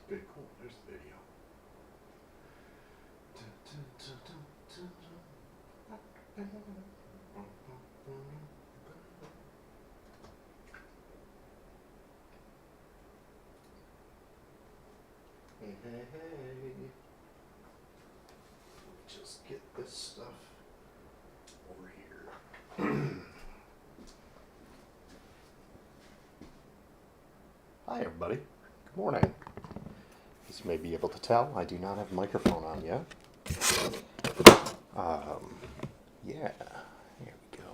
Okay, cool. There's the video. Hey, hey, hey. Just get this stuff over here. Hi, everybody. Good morning. As you may be able to tell, I do not have a microphone on yet. Yeah, here we go.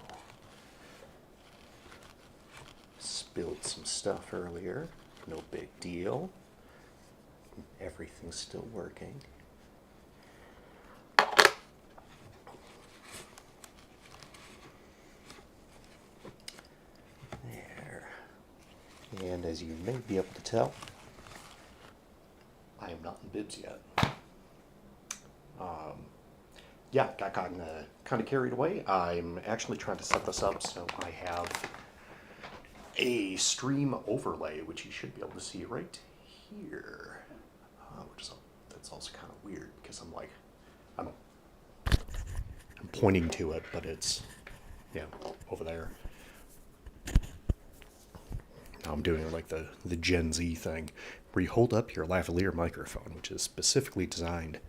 Spilled some stuff earlier. No big deal. Everything's still working. There. And as you may be able to tell, I am not in bibs yet. Yeah, got kind of carried away. I'm actually trying to set this up so I have a stream overlay, which you should be able to see right here. That's also kind of weird because I'm pointing to it, but it's over there. Now I'm doing like the Gen Z thing, where you hold up your lavalier microphone, which is specifically designed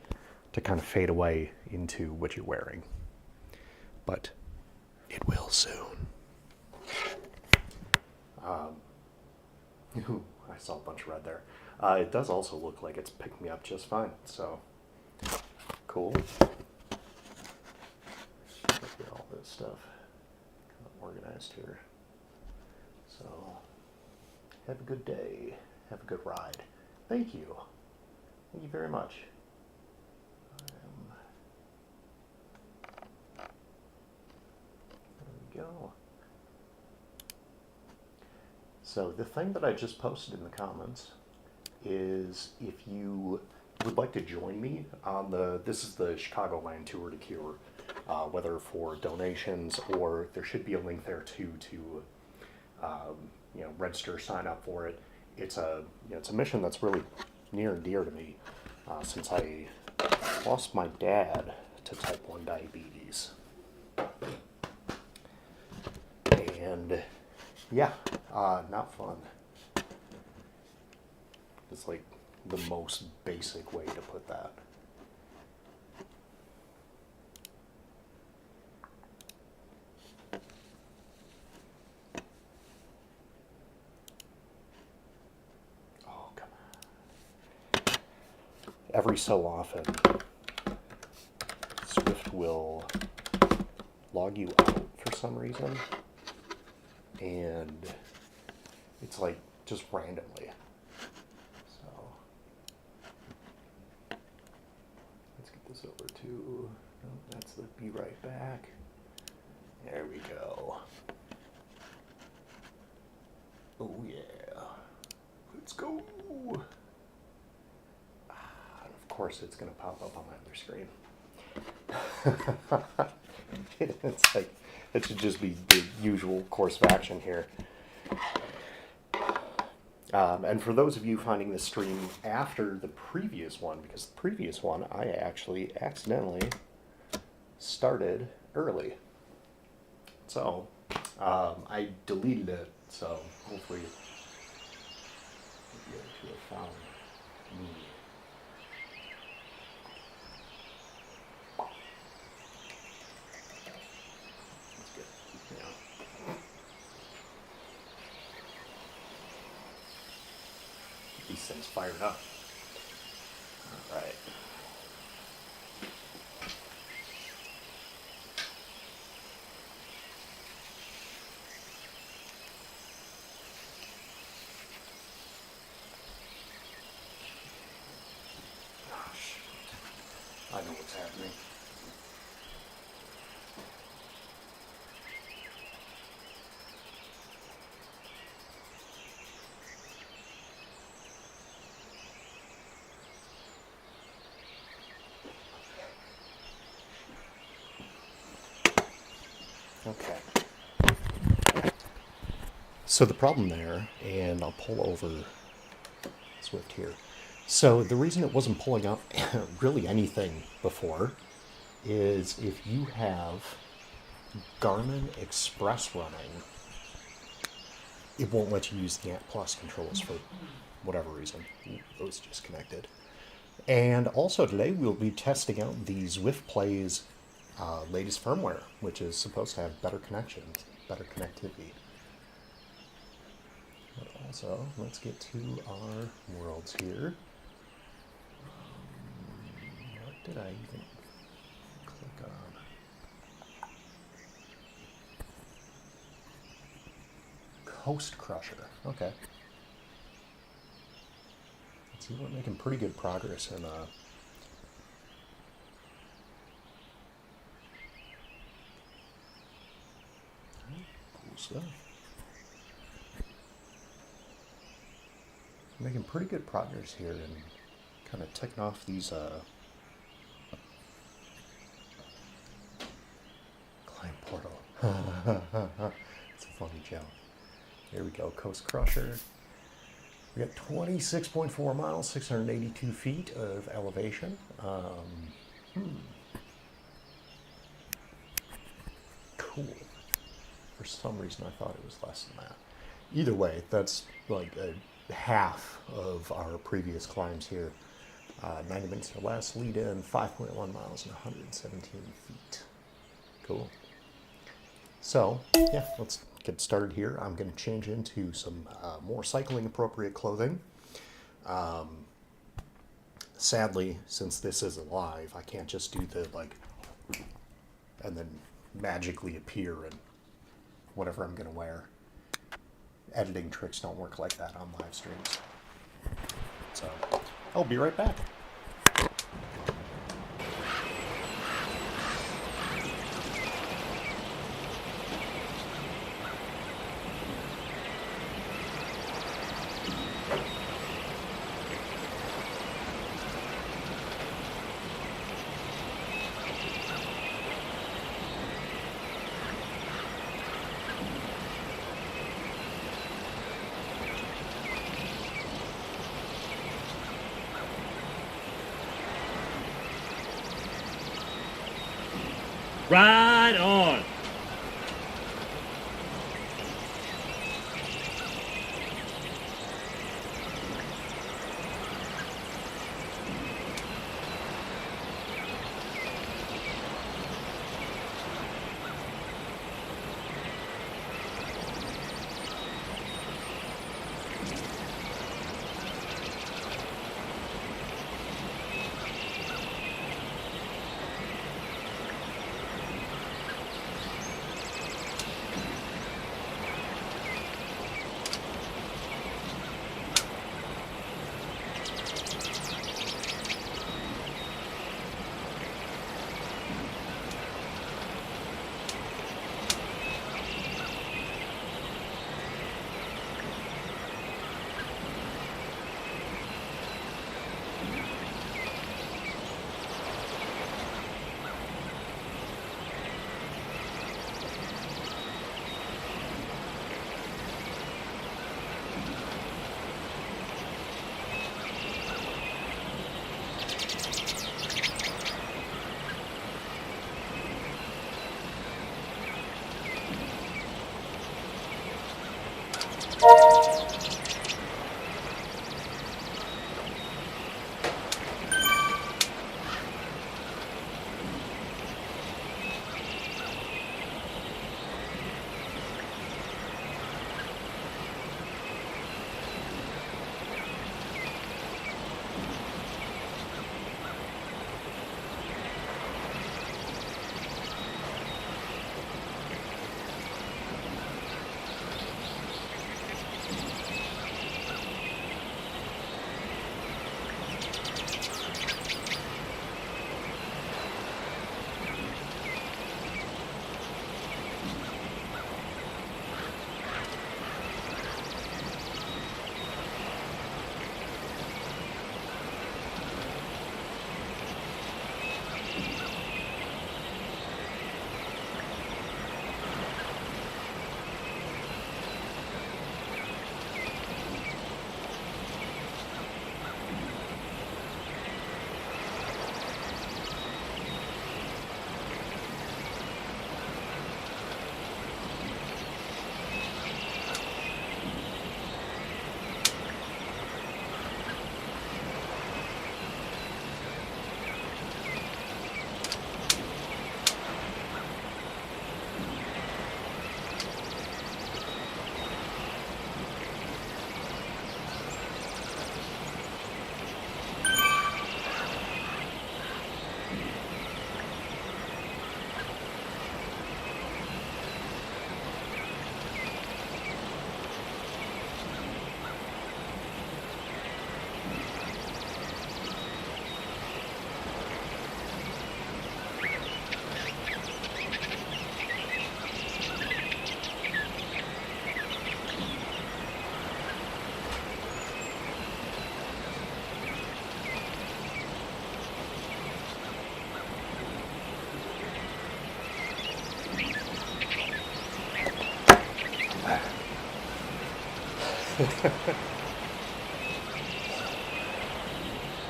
to kind of fade away into what you're wearing. But it will soon. Ooh, I saw a bunch of red there. It does also look like it's picked me up just fine, so cool. Get all this stuff organized here. So, have a good day. Have a good ride. Thank you. Thank you very much. There we go. So the thing that I just posted in the comments is if you would like to join me on this is the Chicagoland Tour de Cure, whether for donations or there should be a link there too to register, sign up for it. It's a mission that's really near and dear to me since I lost my dad to type 1 diabetes. And yeah, not fun. It's like the most basic way to put that. Oh, come on. Every so often, Zwift will log you out for some reason. And it's like just randomly. So let's get this over to, that's the be right back. There we go. Oh yeah. Let's go. And of course it's gonna pop up on my other screen. It's like, it should just be the usual course of action here. And for those of you finding this stream after the previous one, because the previous one I actually accidentally started early. So I deleted it, so hopefully you'll be able to have found me. These things fired up. All right. Oh, shit. I know what's happening. Okay. So the problem there, and I'll pull over Zwift here. So the reason it wasn't pulling up really anything before is if you have Garmin Express running, it won't let you use the Ant Plus controls for whatever reason. Those just connected. And also today we'll be testing out the Zwift Play's latest firmware, which is supposed to have better connections, better connectivity. But also, let's get to our worlds here. What did I even click on? Coast Crusher. Okay. Let's see, we're making pretty good progress in cool stuff. Making pretty good progress here and kind of ticking off these climb portal. It's a funny joke. Here we go, Coast Crusher. We got 26.4 miles, 682 feet of elevation. Cool. For some reason I thought it was less than that. Either way, that's like half of our previous climbs here. 90 minutes or less, lead in 5.1 miles and 117 feet. Cool. So, yeah, let's get started here. I'm going to change into some more cycling appropriate clothing. Sadly, since this is live, I can't just do the like, and then magically appear in whatever I'm going to wear. Editing tricks don't work like that on live streams. So, I'll be right back. Right on.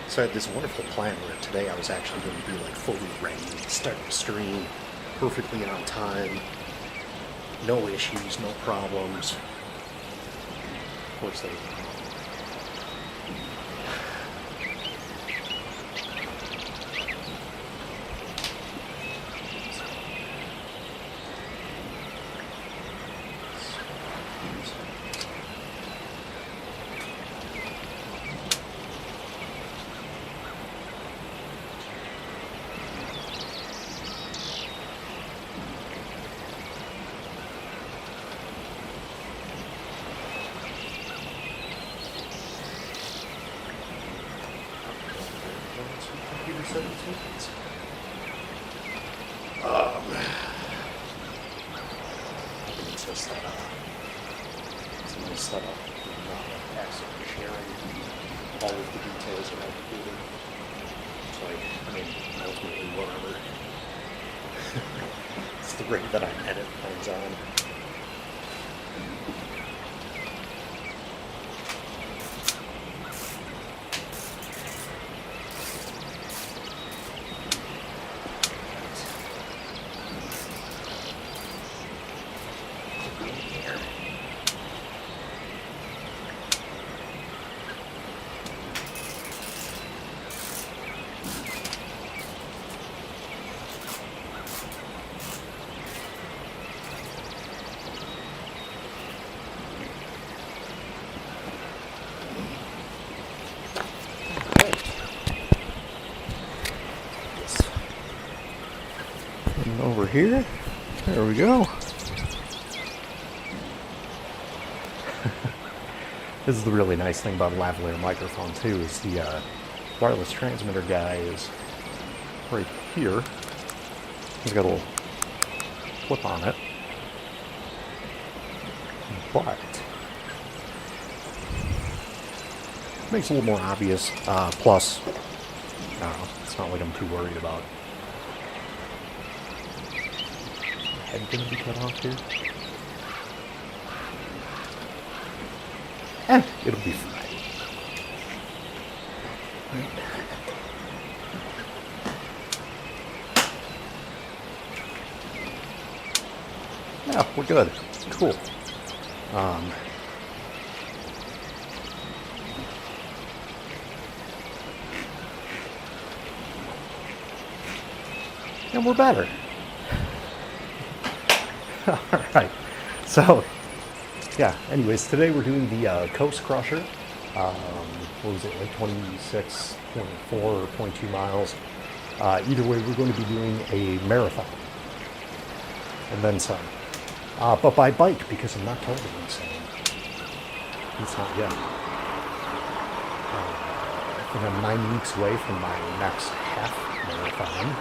So I had this wonderful plan where today I was actually going to be like fully ready, start the stream perfectly on time, no issues, no problems. Of course, they. Computer settings. I think it's just that it's a nice setup. I'm not accidentally sharing all of the details that I'm doing. It's like, I mean, ultimately whatever. It's the rate that I edit things on. And over here, there we go. This is the really nice thing about a lavalier microphone too, is the wireless transmitter guy is right here. He's got a little clip on it, but makes it a little more obvious. Plus, I don't know, it's not like I'm too worried about head gonna be cut off here. It'll be fine. Yeah, we're good. Cool. And we're better. All right. So, yeah, anyways, today we're doing the Coast Crusher. What was it, like 26.4 or 0.2 miles. Either way, we're going to be doing a marathon. And then some. But by bike, because I'm not totally insane. It's not yet. I think I'm 9 weeks away from my next half marathon.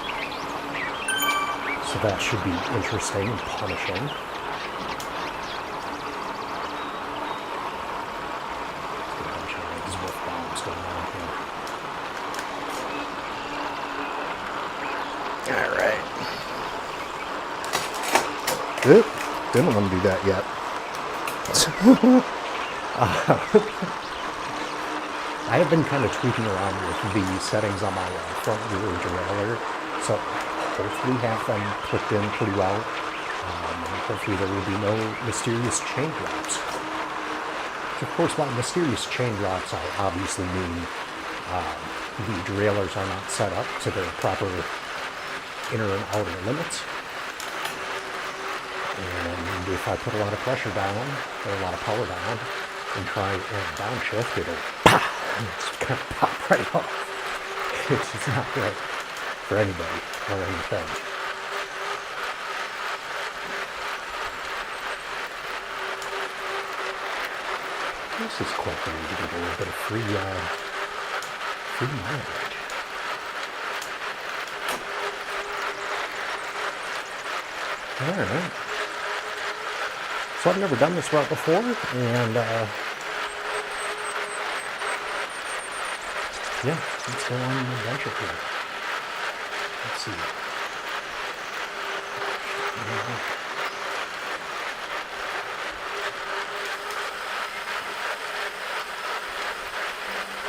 So that should be interesting and punishing. Zwift bombs going on here. All right. Oop, didn't want to do that yet. I have been kind of tweaking around with the settings on my front rear derailleur, so hopefully have them clicked in pretty well. Hopefully there will be no mysterious chain drops. Of course, by mysterious chain drops, I obviously mean the derailleurs are not set up to their proper inner and outer limits. And if I put a lot of pressure down, or a lot of power down, and try and downshift, it'll pop! It's going to pop right off. It's just not good for anybody or anything. This is quite the way to get a little bit of free mileage. Alright. So I've never done this route before, and yeah, let's go on an adventure here. Let's see.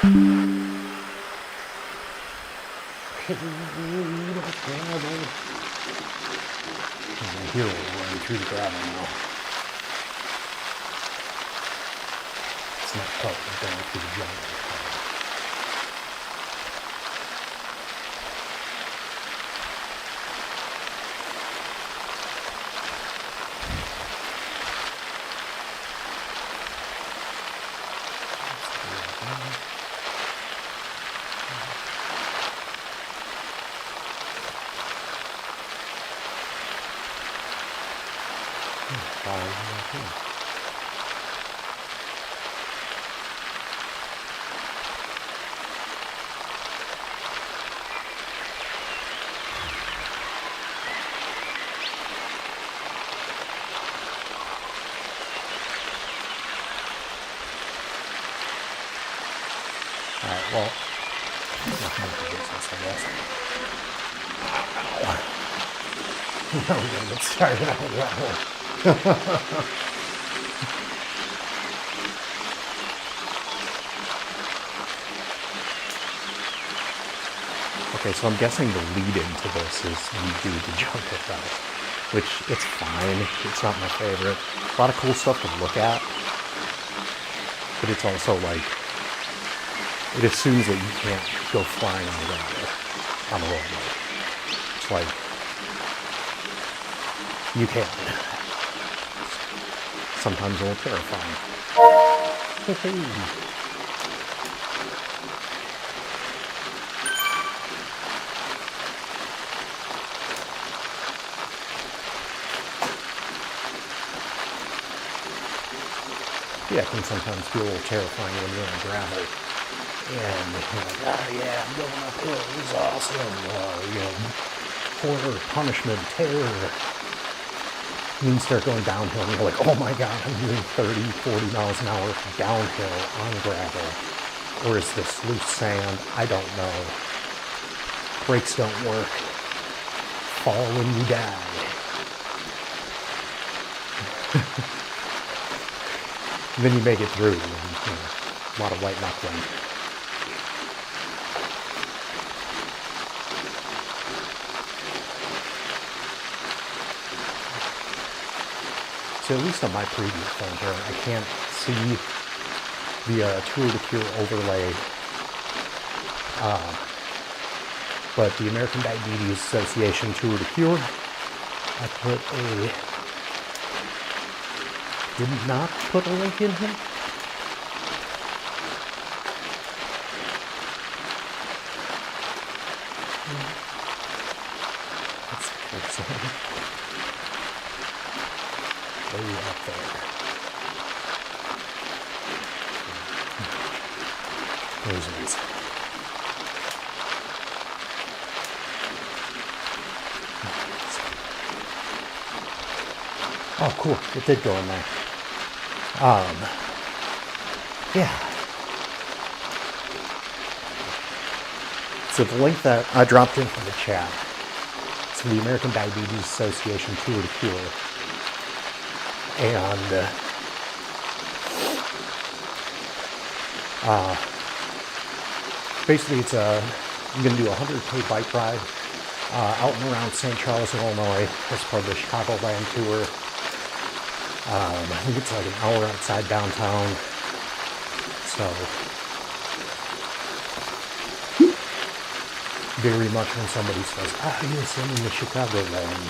Here we're running through the gravel now. It's not quite going through the jungle. Alright, well, that's not the business, I guess. Now we're going to get started on the gravel. Okay, so I'm guessing the lead into this is you do the jungle route, which it's fine. It's not my favorite. A lot of cool stuff to look at, but it's also like, it assumes that you can't go flying on the gravel, on the roadway. It's like, you can't. Sometimes a little terrifying. Yeah, it can sometimes feel a little terrifying when you're on gravel. And you're like, oh yeah, I'm going uphill, this is awesome. Horror, punishment, terror. And you start going downhill and you're like, oh my god, I'm doing 30, 40 miles an hour downhill on gravel. Or is this loose sand? I don't know. Brakes don't work. Fall when you die. And then you make it through. And, a lot of white knuckling. So at least on my previous phone here, I can't see the Tour de Cure overlay. But the American Diabetes Association Tour de Cure, I did not put a link in here. That's crazy. Way up there. Those ones. Oh, cool. It did go in there. Yeah. So the link that I dropped in from the chat, it's the American Diabetes Association Tour de Cure. And basically it's I'm going to do a 100K bike ride out and around St. Charles, Illinois as part of the Chicagoland tour. I think it's like an hour outside downtown. So very much when somebody says, yes, I'm in the Chicagoland,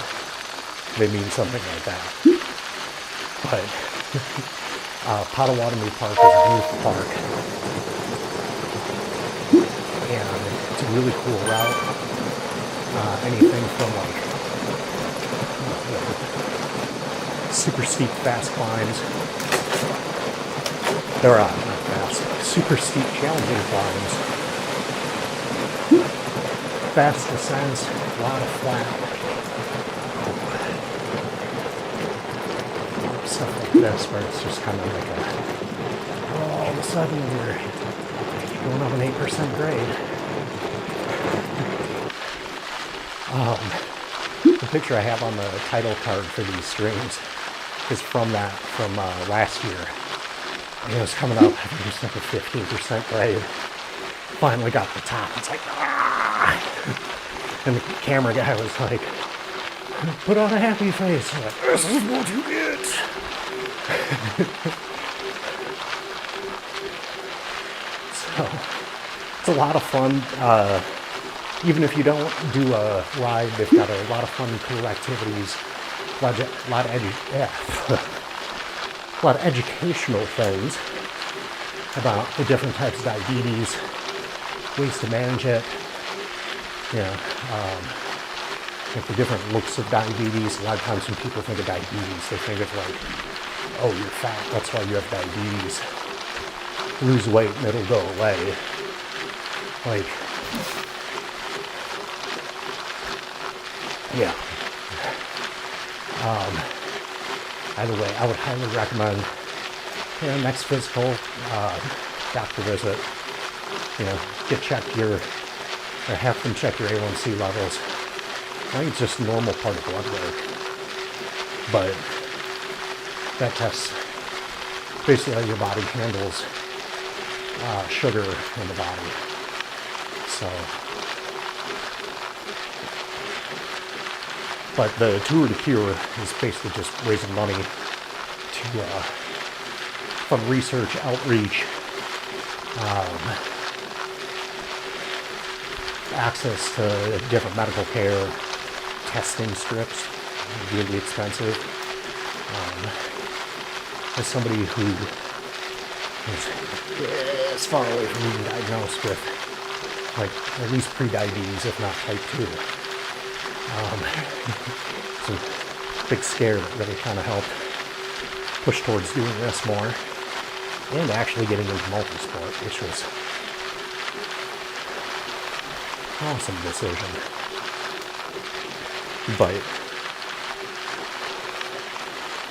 they mean something like that. But Potawatomi Park is a beautiful park. And it's a really cool route. Anything from like super steep fast climbs. They're not fast. Super steep challenging climbs. Fast descents, a lot of flat. Stuff like this where it's just kind of like all of a sudden you're going up an 8% grade. The picture I have on the title card for these streams is from last year. And it was coming up, I think it was like a 15% grade. finally got the top. It's like, ah! And the camera guy was like, put on a happy face. I'm like, this is what you get. So, it's a lot of fun. Even if you don't do a ride, they've got a lot of fun, cool activities. A lot of educational things about the different types of diabetes, ways to manage it, like the different looks of diabetes. A lot of times when people think of diabetes, they think of like, oh, you're fat, that's why you have diabetes. Lose weight and it'll go away. Like, yeah. Either way, I would highly recommend, next physical doctor visit, or have them check your A1C levels. I think it's just a normal part of blood work. But that tests basically how your body handles sugar in the body. So, but the Tour de Cure is basically just raising money to fund research, outreach, access to different medical care, testing strips, really expensive. As somebody who is far away from being diagnosed with, like, at least pre-diabetes, if not type 2. It's a big scare that really kind of helped push towards doing this more and actually getting into multi-sport, which was an awesome decision. But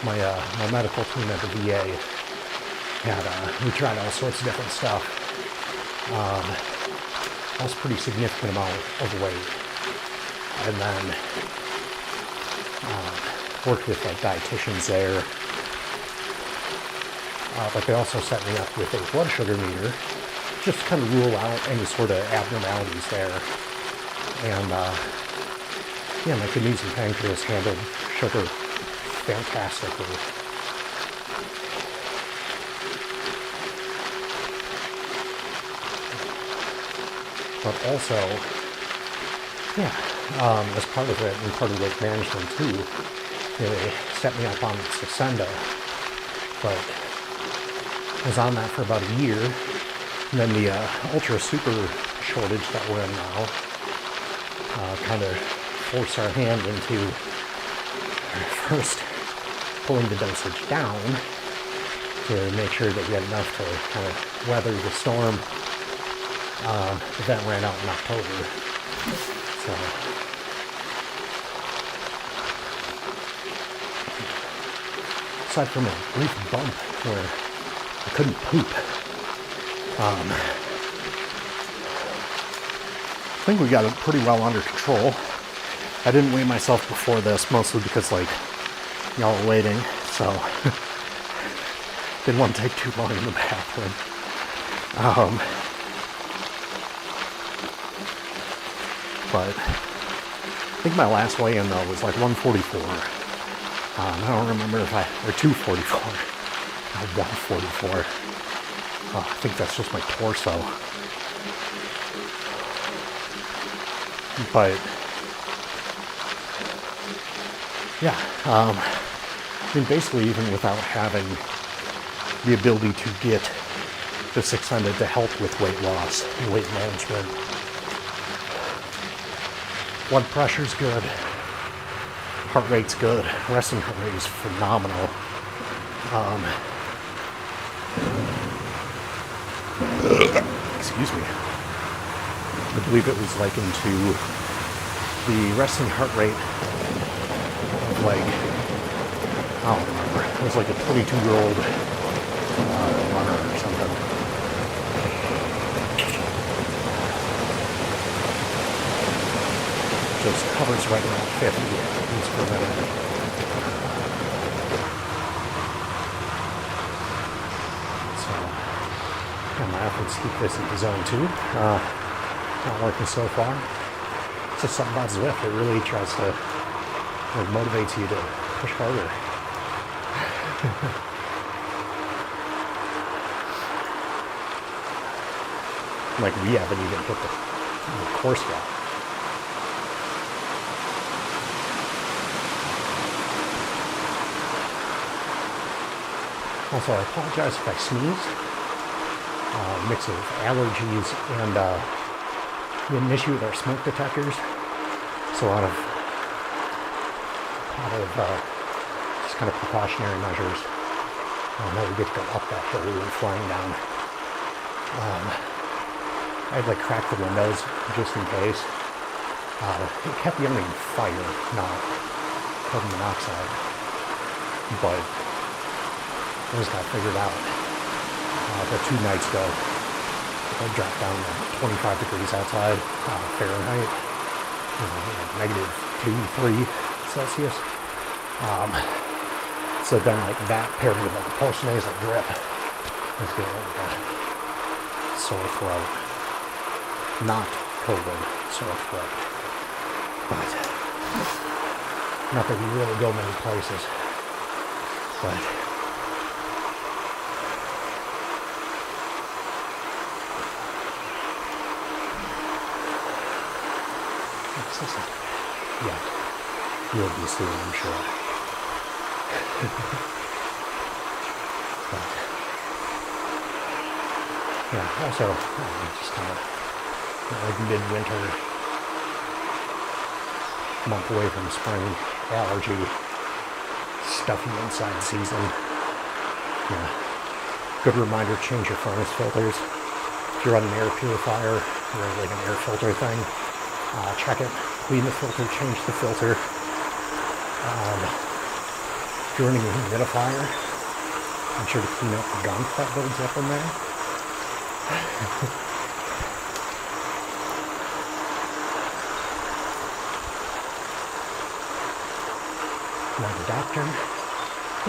my medical team at the VA we tried all sorts of different stuff. I was a pretty significant amount overweight, and then worked with like dietitians there. But they also set me up with a blood sugar meter, just to kind of rule out any sort of abnormalities there. And my kidneys and pancreas handled sugar fantastically. But also, as part of it, and part of weight management too, they set me up on Saxenda, but I was on that for about a year, and then the ultra super shortage that we're in now kind of forced our hand into first pulling the dosage down to make sure that we had enough to kind of weather the storm. But that ran out in October. So, aside from a brief bump where I couldn't poop, I think we got it pretty well under control. I didn't weigh myself before this, mostly because like y'all were waiting, so didn't want to take too long in the bathroom. But I think my last weigh-in though was like 144. I don't remember or 244. 144. I think that's just my torso. But yeah, basically even without having the ability to get the 600 to help with weight loss and weight management, blood pressure's good, heart rate's good, resting heart rate is phenomenal. Excuse me. I believe it was likened to the resting heart rate of like, I don't remember, it was like a 22-year-old runner or something. Just hovers right around 50 beats per minute. So, And my efforts to keep this into zone 2. Not working so far. It's just something about Zwift. It really tries to, it motivates you to push harder. Like we haven't even hit the course yet. Also, I apologize if I sneeze. Mix of allergies and we had an issue with our smoke detectors. So a lot of just kind of precautionary measures. Now we get to go up that hill we were flying down. I'd like crack the windows just in case. It kept yelling fire, not carbon monoxide. But I just got figured out. But 2 nights ago, I dropped down to 25 degrees outside, Fahrenheit, negative 2, 3 Celsius. So then like that paired with like a post-nasal drip, I was getting like a sore throat. Not COVID, sore throat. But not that we really go many places. But yeah, you'll be soon, I'm sure. But yeah, also just kind of like midwinter, month away from spring, allergy, stuffy inside season. Yeah, good reminder: change your furnace filters. If you're on an air purifier or like an air filter thing, check it, clean the filter, change the filter. If you're running a humidifier, make sure to clean up the gunk that builds up in there. Now the doctor,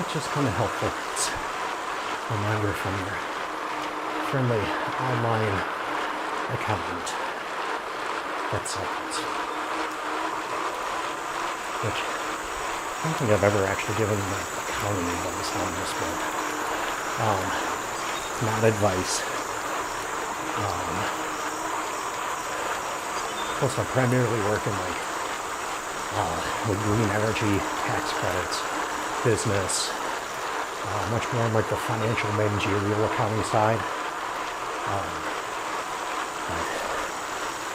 it's just kind of helpful. It's a reminder from your friendly online accountant. That's helps. Which I don't think I've ever actually given like accounting advice on this, but not advice. Plus I primarily work in like with green energy, tax credits, business, much more like the financial managerial accounting side.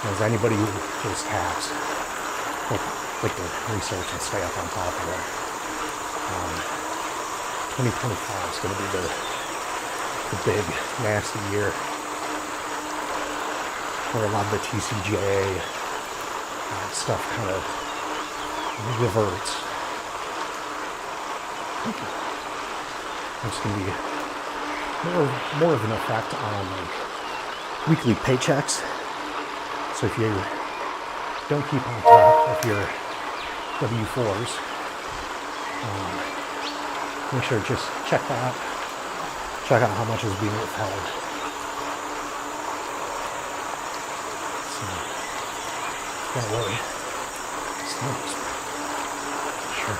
As anybody who does tax, like to research and stay up on top of it. 2025 is going to be the big, nasty year where a lot of the TCJA stuff kind of reverts. There's going to be more of an effect on like weekly paychecks. So if you don't keep on top of your W-4s, make sure to just check that. Check out how much is being withheld. So, don't worry. Sure.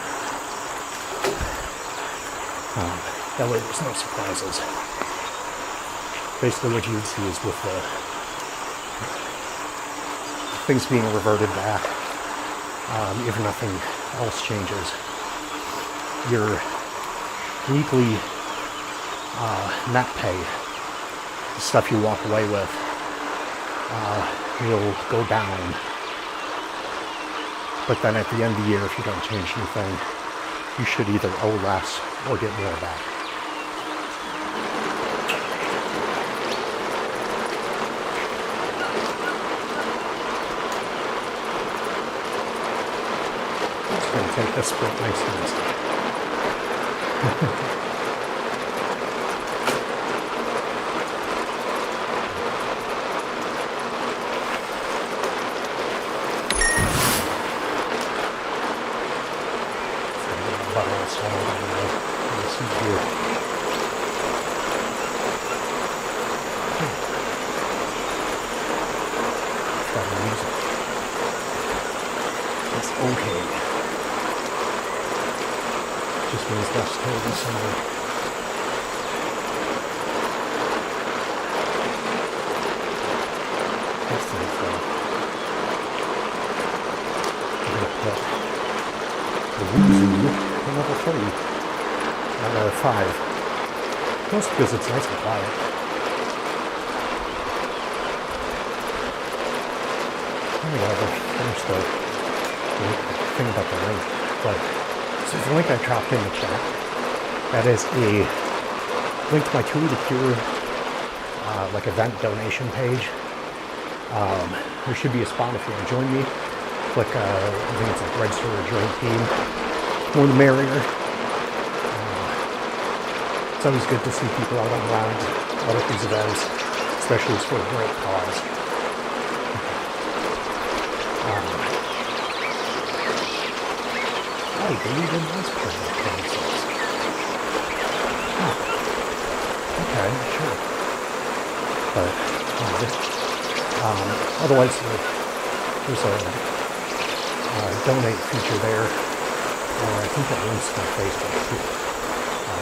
That way there's no surprises. Basically what you would see is with the things being reverted back, if nothing else changes, your weekly net pay, the stuff you walk away with, will go down. But then at the end of the year, if you don't change anything, you should either owe less or get more back. Just going to take this split nice and easy. It's okay. Just means less total this summer. That's nice though. I'm gonna put the Woozy on level 3 out of 5. Mostly because it's nice and quiet. Whatever, finish the thing about the link. But this is the link I dropped in the chat. That is a link to my Tour de Cure like event donation page. There should be a spot if you want to join me. Click, I think it's like register or join team. More the merrier. It's always good to see people out on rides, out at these events, especially for a great cause. I believe in this part of 26. Huh. Okay, sure. But, otherwise, there's a donate feature there, or I think that links to my Facebook too.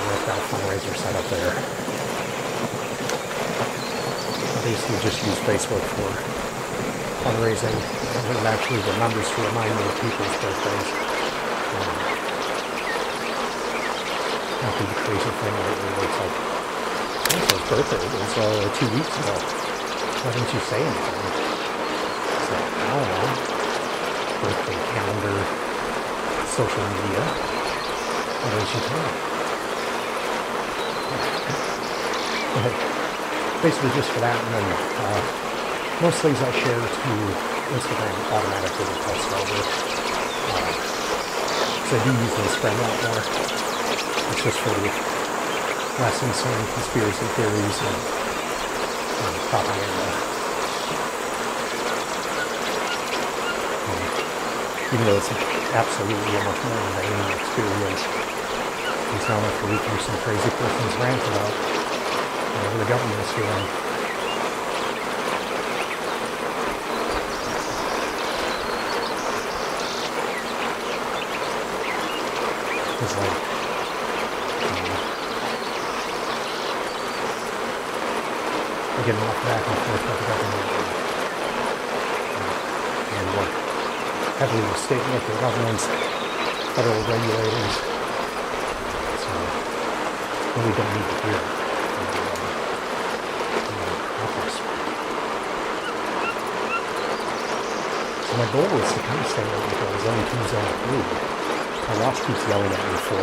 We've got a fundraiser set up there. I basically just use Facebook for fundraising, and it actually remembers to remind me of people's birthdays. Not the crazy thing lately where it's like, so-and-so's birthday was 2 weeks ago. Why didn't you say anything? It's like, I don't know. Birthday calendar, social media. Why didn't you tell me? But basically just for that, and then most things I share to Instagram automatically will post over. So I do use Instagram a lot more. It's just for the lessons and conspiracy theories and propaganda. Even though it's absolutely a much more mundane experience, you sound like you're reading some crazy person's rant about whatever the government is doing. It's like, we're getting off back and forth about the government and what heavily the state and local governments, federal regulators, so really don't need to hear it. So my goal is to kind of stay like a zone 2, zone 3. My watch keeps yelling at me for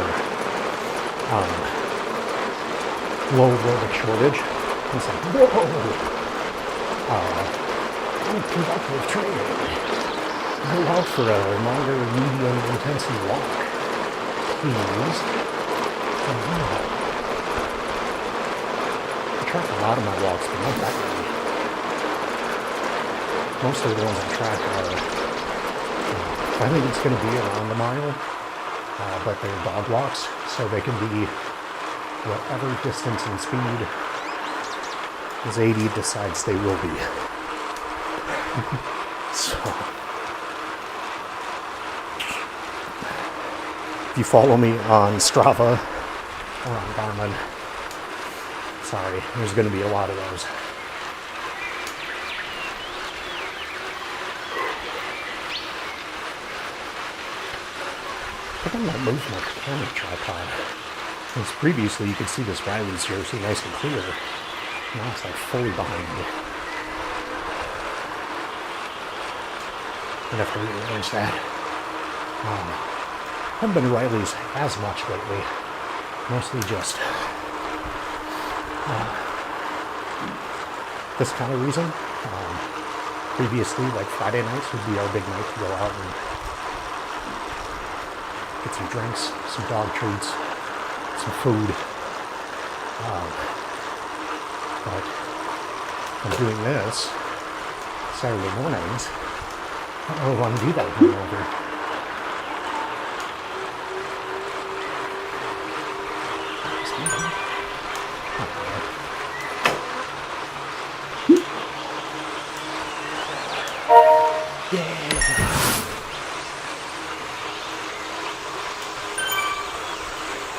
low aerobic shortage. It's like, whoa! Unproductive training. I allow for a longer, medium intensity walk. Please. I track a lot of my walks, but not that many. Most of the ones I track are, I think it's going to be around a mile, but they're dog walks, so they can be whatever distance and speed as AD decides they will be. So, if you follow me on Strava or on Garmin, sorry, there's going to be a lot of those. I think I might move my camera tripod. Because previously you could see this Riley's jersey nice and clear. Now it's like fully behind me. I'd have to rearrange that. I haven't been to Riley's as much lately. Mostly just this kind of reason. Previously, like Friday nights would be our big night to go out and get some drinks, some dog treats, some food. But I'm doing this Saturday mornings. I don't really want to do that hungover.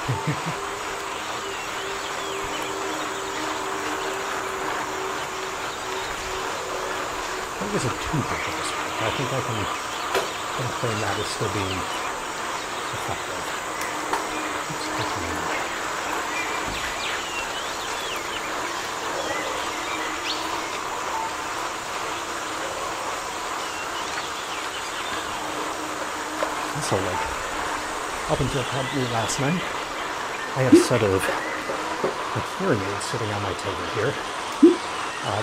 That wasn't too ridiculous. I think I can claim that as still being effective. Let's take a minute. So, like, up until probably last night, I had a set of hearing aids sitting on my table here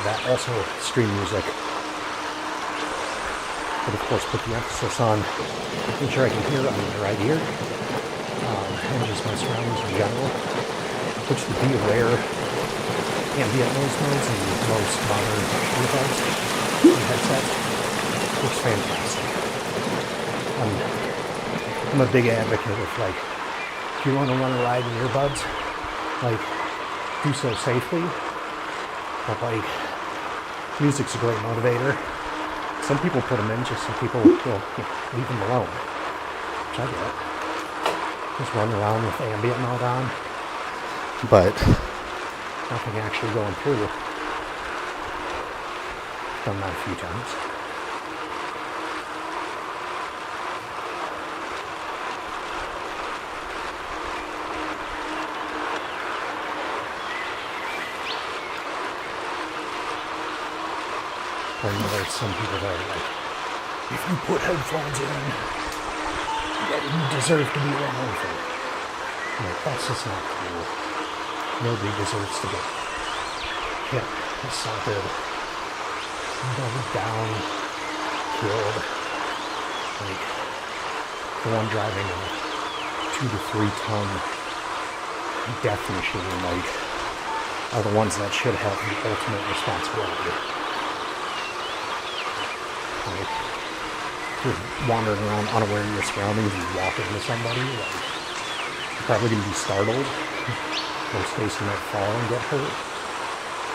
that also stream music. But of course, put the emphasis on making sure I can hear it on my right ear and just my surroundings in general. Which the Be Aware ambient noise modes in most modern earbuds and headsets looks fantastic. I'm a big advocate of, like, if you want to run a ride in earbuds, like, do so safely. But, like, music's a great motivator. Some people put them in just so people will leave them alone. Which I get. Just run around with ambient mode on. But nothing actually going through. Done that a few times. I know there's some people that are like, if you put headphones in, then you deserve to be run over. Like, that's just not cool. Nobody deserves to get hit, assaulted, mowed down, killed. Like, the one driving a 2 to 3 ton death machine, like, are the ones that should have the ultimate responsibility. Like, you're wandering around unaware of your surroundings, you walk into somebody, like, you're probably going to be startled. Most cases you might fall and get hurt,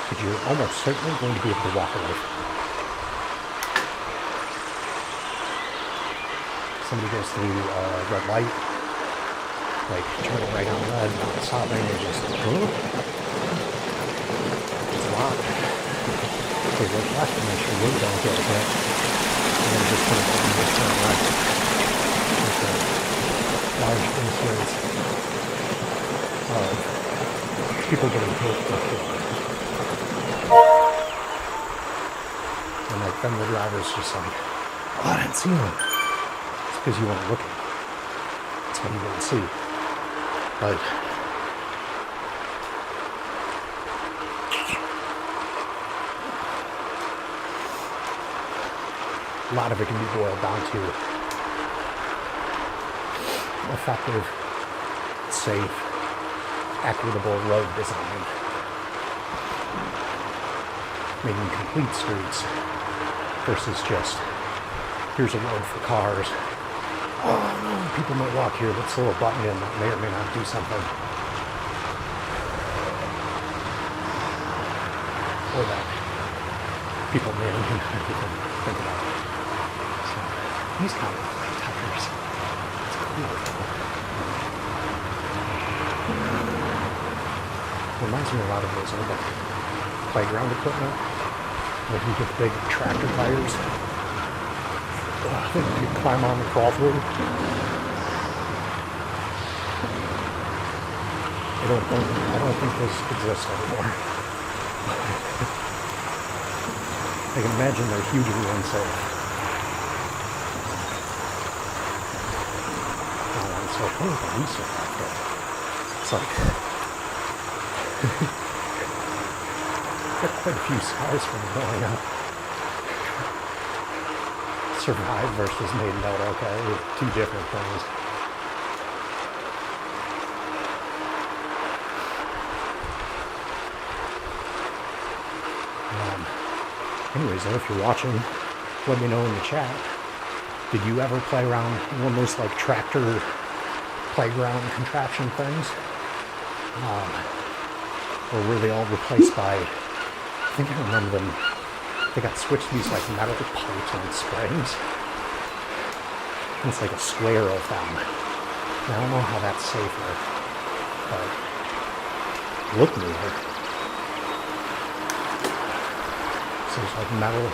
but you're almost certainly going to be able to walk away from it. Somebody goes through a red light, like, turning right on red, not stopping, and just, it's a lot. They look left to make sure you don't get hit. And then just put it on this turn right. With a large incidence of people getting hit or killed. And like, then the driver's just like, oh, I didn't see him. It's because you weren't looking. That's what you didn't see. But a lot of it can be boiled down to effective, safe, equitable road design. Making complete streets versus just, here's a road for cars. Oh no, people might walk here, let's throw a button in that may or may not do something. Or that people may or may not even think about it. So, these kind of tires, it's cool. Reminds me a lot of those old playground equipment. Like you get the big tractor tires. That you climb on and crawl through. I don't think those exist anymore. I can imagine they're hugely unsafe. So I think the police are out there. It's like got quite a few scars from growing up. Survived versus made out okay. Two different things. Anyways, though, if you're watching, let me know in the chat. Did you ever play around one of those like tractor playground contraption things? Or were they all replaced by, I think I remember them, they got switched to these like metal pipes on springs. And it's like a square of them. And I don't know how that's safer. but look newer. So there's like metal,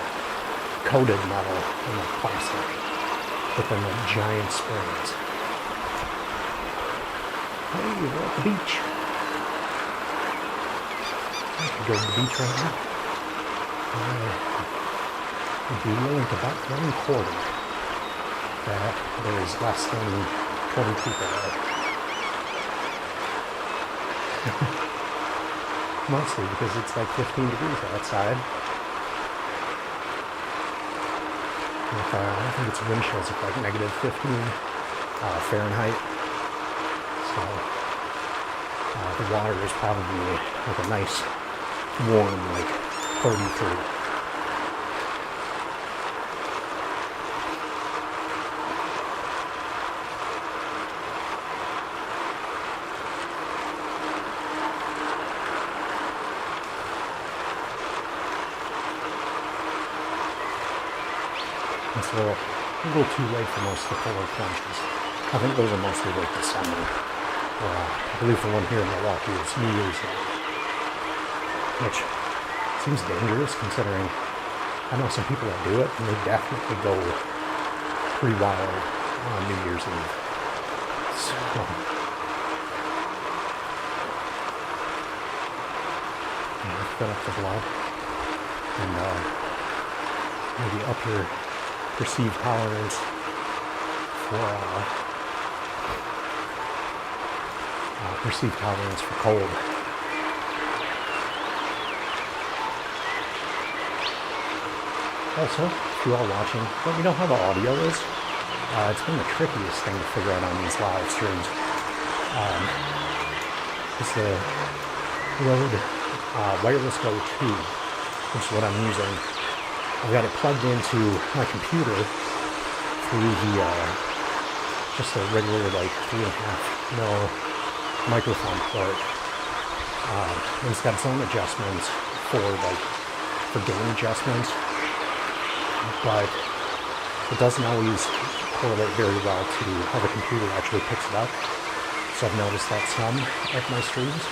coated metal and like plastic within the giant springs. Hey, we're at the beach. I could go to the beach right now. I would be willing to bet 1/4 that there is less than 20 people there. Mostly because it's like 15 degrees outside. I think its wind chills are like negative 15 Fahrenheit. So the water is probably like a nice warm like 33. It's a little too late for most of the polar plunges. I think those are mostly late December. I believe the one here in Milwaukee is New Year's Day, which seems dangerous considering I know some people that do it and they definitely go pretty wild on New Year's Eve. So, yeah, fill up the blood and maybe up your perceived tolerance for cold. Also, if you are watching, let me know how the audio is. It's been the trickiest thing to figure out on these live streams. It's the Rode Wireless Go 2, which is what I'm using. I've got it plugged into my computer through the just a regular like 3.5 mil microphone port. And it's got its own adjustments for gain adjustments, but it doesn't always correlate very well to how the computer actually picks it up. So I've noticed that some of my streams.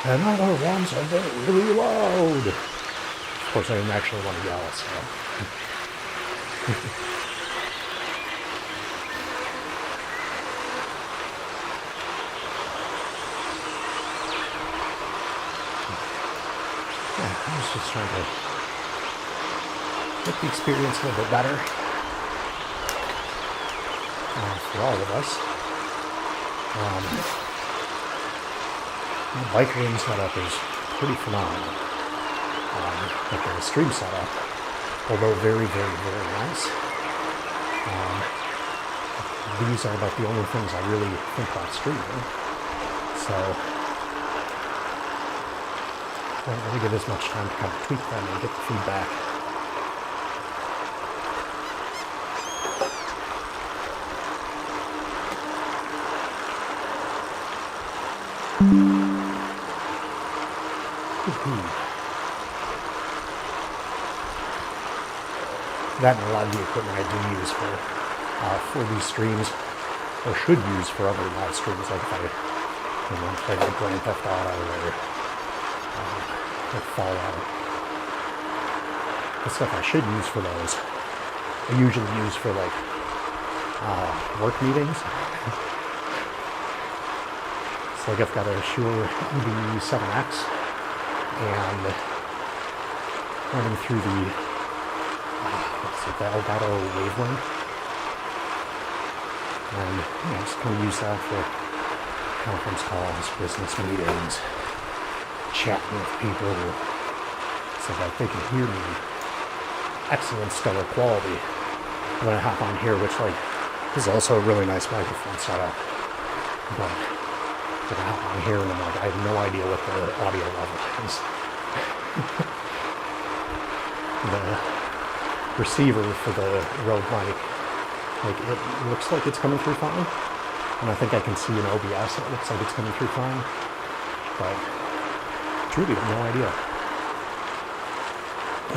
And other ones are really loud. Of course, I didn't actually want to yell, so. Yeah, I was just trying to make the experience a little bit better for all of us. The bike room setup is pretty phenomenal. Like the stream setup, although very, very, very nice. These are about the only things I really think about streaming. So I don't really get as much time to kind of tweak them and get the feedback. That and a lot of the equipment I do use for these streams, or should use for other live streams, like if I play like Grand Theft Auto or Fallout. The stuff I should use for those, I usually use for like work meetings. So like I've got a Shure EV7X and running through the Elgato wavelength, and just kind of use that for conference calls, business meetings, chatting with people, so that they can hear me. Excellent stellar quality when I hop on here, which is also a really nice microphone setup. But when I hop on here and I'm like, I have no idea what the audio level is. The receiver for the Rode mic, it looks like it's coming through fine, and I think I can see in OBS it looks like it's coming through fine, but truly have no idea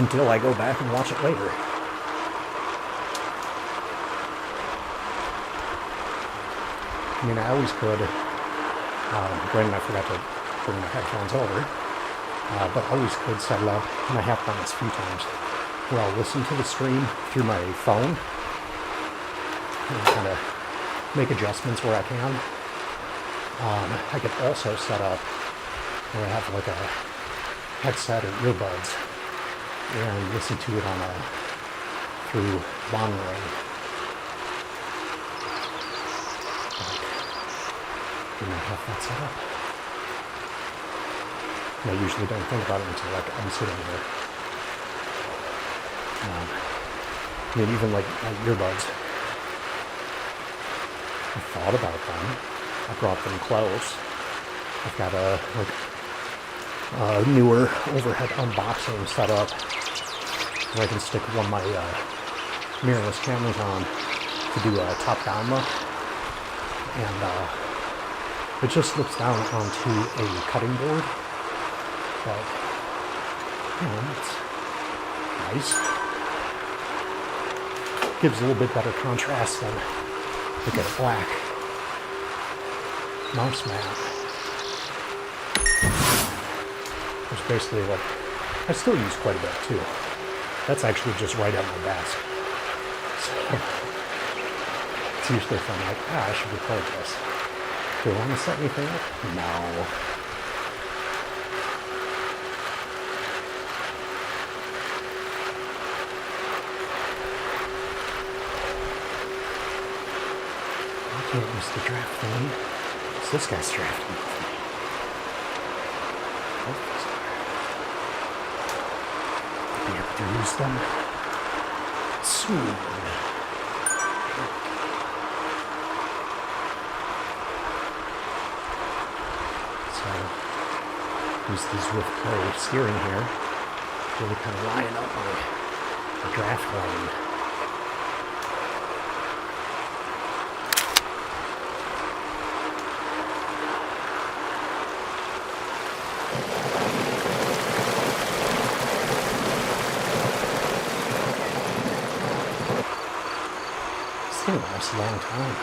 until I go back and watch it later. I mean, I always could. Granted, I forgot to bring my headphones over, but I always could set it up, and I have done this a few times, where I'll listen to the stream through my phone and kind of make adjustments where I can. I could also set up where I have like a headset or earbuds and listen to it on through monitoring. And I have that set up. And I usually don't think about it until like I'm sitting there. I mean, even like my earbuds. I thought about them. I brought them close. I've got a newer overhead unboxing set up where I can stick one of my mirrorless cameras on to do a top-down look. And it just looks down onto a cutting board. But, you know, it's nice. Gives a little bit better contrast than like a black mouse mat. Which basically what I still use quite a bit too. That's actually just right at my desk. So it's usually if I'm like, I should record this. Do I want to set anything up? No. I can't use the draft thing. So this guy's drafting with me. I'll be able to use them soon. So, use the Zwift steering here. Really kind of line up my draft lane. This thing lasts a long time.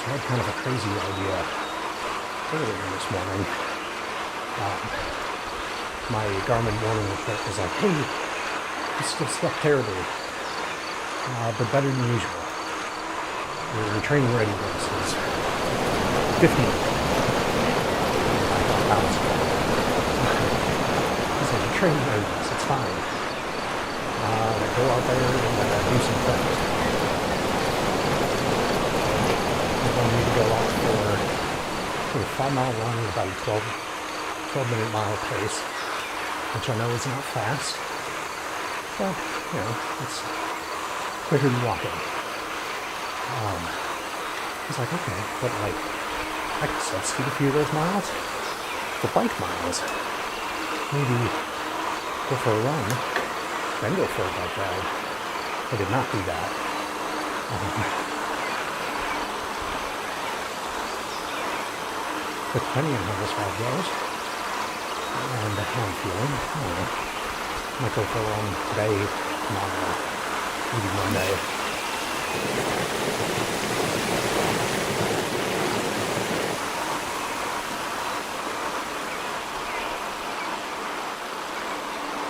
I had kind of a crazy idea earlier this morning. My Garmin morning report was like, hey, you still slept terribly, but better than usual. Your training readiness is 50. I was like, your training readiness, it's fine. Go out there and do some things. I need to go out for a 5-mile run at about a 12-minute mile pace, which I know is not fast, but, you know, it's quicker than walking. I was like, okay, but like, I could substitute a few of those miles for bike miles. Maybe go for a run, then go for a bike ride. I did not do that. But depending on how this ride goes, and how I'm feeling, I don't know. Might go for a run today, tomorrow, maybe Monday.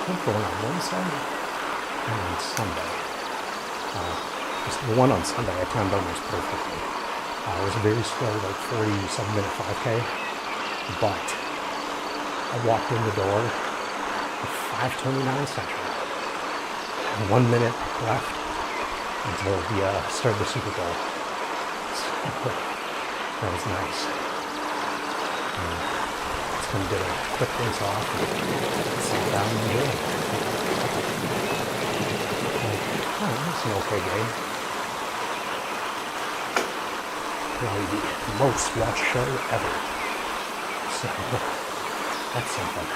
I'm going on Wednesday and on Sunday. The one on Sunday I timed almost perfectly. It was a very slow, like 47-minute 5K, but I walked in the door at 5:29 Central, and 1 minute left until the start of the Super Bowl. So, that was nice. Just gonna do a quick rinse off and sit down and enjoy it. Like, that's an okay game. Probably the most watched show ever. So that's something.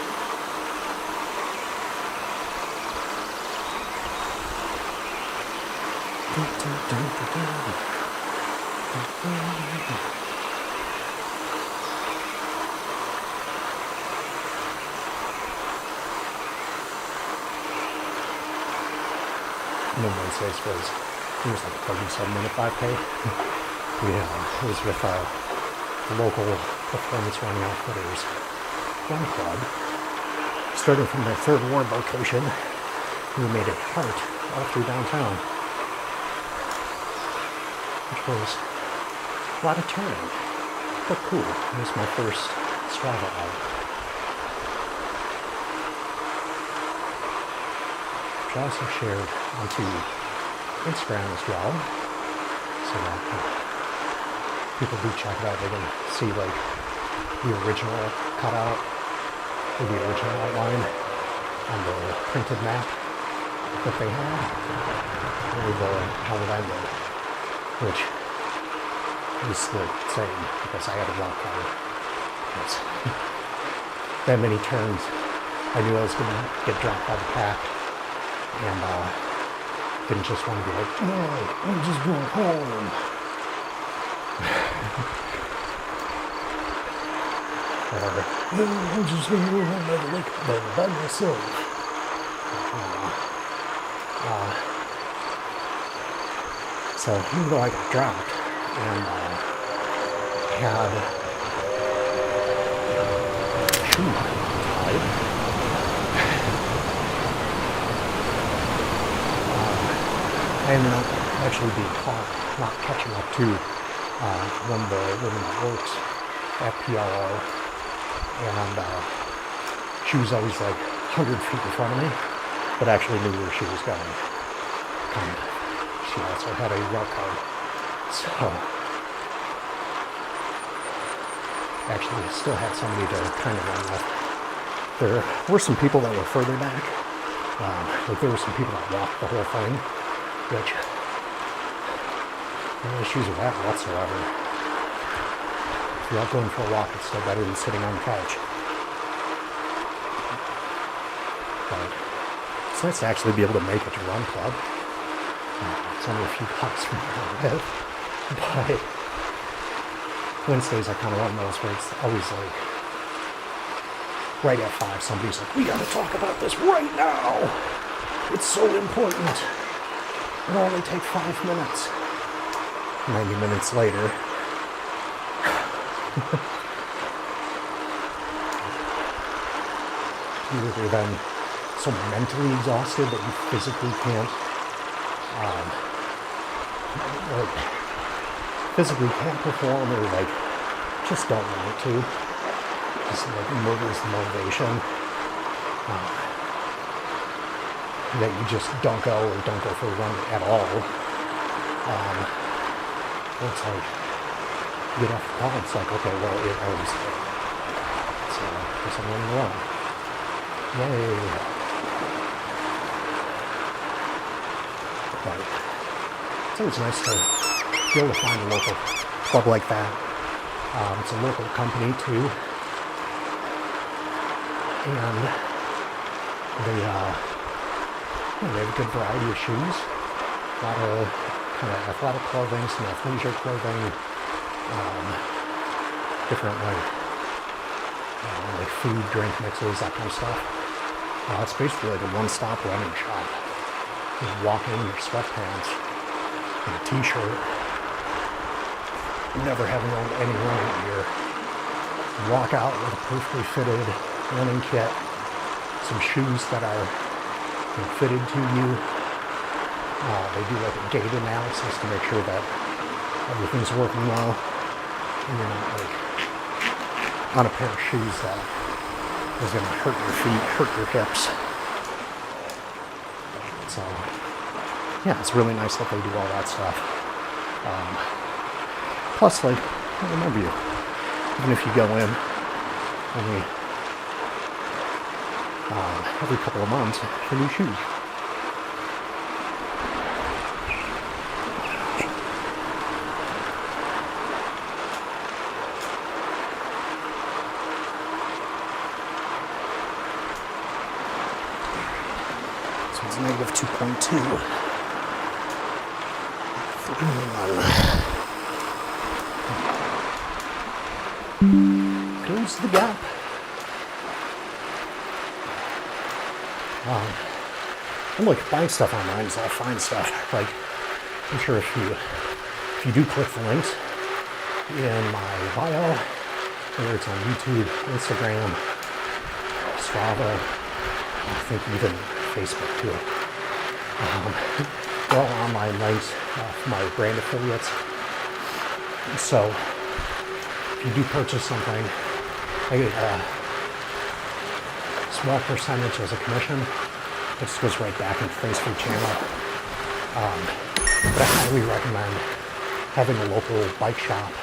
And then Wednesdays was, it was like a 37-minute 5K. It was with the local performance running outfitters run club. Starting from their Third Ward location, we made a heart all through downtown, which was a lot of turning, but cool. It was my first Strava out, which I also shared onto Instagram as well, so that people do check it out. They can see like the original cutout or the original outline on the printed map that they had, or how it ended, which is the same because I had a rock card. Yes. That many turns, I knew I was going to get dropped by the pack, and didn't just want to be like, no, I'm just going home. Or, no, I'm just going to go home by the lake by myself. So even though I got dropped and had shoe tied, I ended up actually being caught not catching up to one of the women that works at PLO, and she was always like 100 feet in front of me, but actually knew where she was going. And she also had a route card, so actually still had somebody to kind of run with. There were some people that were further back, like there were some people that walked the whole thing, which no issues with that whatsoever. If you're out going for a walk, it's still better than sitting on the couch. But it's nice to actually be able to make it to Run Club. It's only a few blocks from where I live, but Wednesdays are kind of one of those where it's always like right at 5, somebody's like, we gotta talk about this right now. It's so important. It'll only take 5 minutes. 90 minutes later. You're either then so mentally exhausted that you physically can't perform, or like just don't want to. Just like murders the motivation. That you just don't go for a run at all. It's like, you get off the call, it's like, okay, well, it already started. So, I guess I'm running along. Yay. But it's always nice to be able to find a local club like that. It's a local company, too. And they have a good variety of shoes. A lot of kind of athletic clothing, some athleisure clothing, different like food, drink mixes, that kind of stuff. It's basically like a one-stop running shop. You walk in your sweatpants and a t-shirt, never having owned any running gear. You walk out with a perfectly fitted running kit, some shoes that are fitted to you. They do like a gait analysis to make sure that everything's working well, and you're not like on a pair of shoes that is going to hurt your feet, hurt your hips. So yeah, it's really nice that they do all that stuff. Plus, like, I remember you, even if you go in only every couple of months for new shoes. It's negative 2.2. 3-1. Close the gap. I'm like buying stuff online, so I'll find stuff. Like, I'm sure if you do click the links in my bio, whether it's on YouTube, Instagram, Strava, I think even Facebook too. They're all online links for my brand affiliates. So if you do purchase something, I get a small percentage as a commission. It just goes right back into the Facebook channel. But I highly recommend having a local bike shop,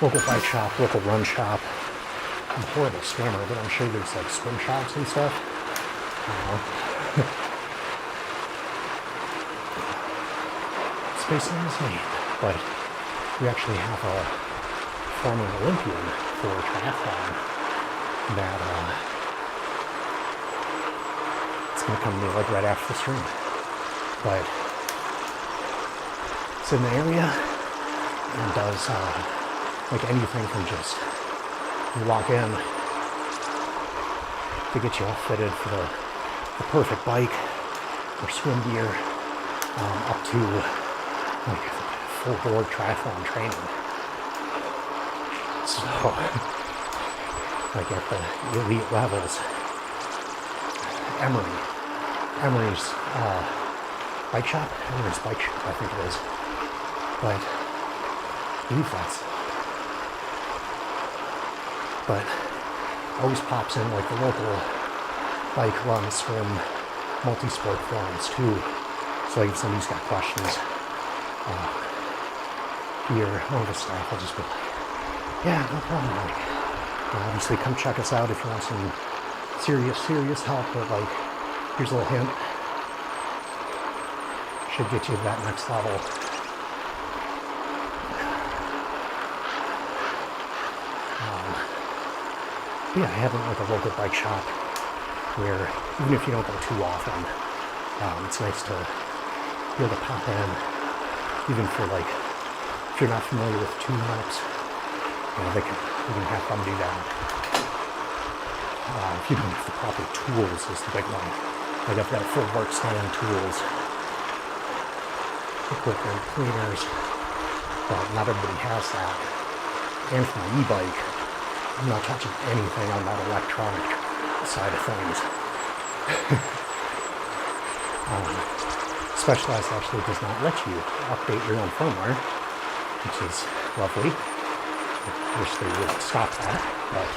local run shop. I'm a horrible swimmer, but I'm sure there's like swim shops and stuff. Spacing is neat, but we actually have a former Olympian for triathlon that it's going to come to me like right after the stream. But it's in the area and does like anything from just you walk in to get you all fitted for the perfect bike or swim gear, up to like full board triathlon training. So like at the elite levels, Emery's bike shop, I think it is. But I believe but always pops in like the local bike, run, swim, multi-sport forums too. So like if somebody's got questions here, one of the staff will just be like, yeah, no problem. Like, obviously come check us out if you want some serious help, but like, here's a little hint. Should get you to that next level. Yeah, having like a local bike shop where even if you don't go too often, it's nice to be able to pop in, even for like, if you're not familiar with tune-ups, you can have fun do that. If you don't have the proper tools is the big one. Like I've got full work stand tools, equipment, cleaners, but not everybody has that. And for my e-bike, I'm not touching anything on that electronic side of things. Specialized actually does not let you update your own firmware, which is lovely. I wish they would stop that, but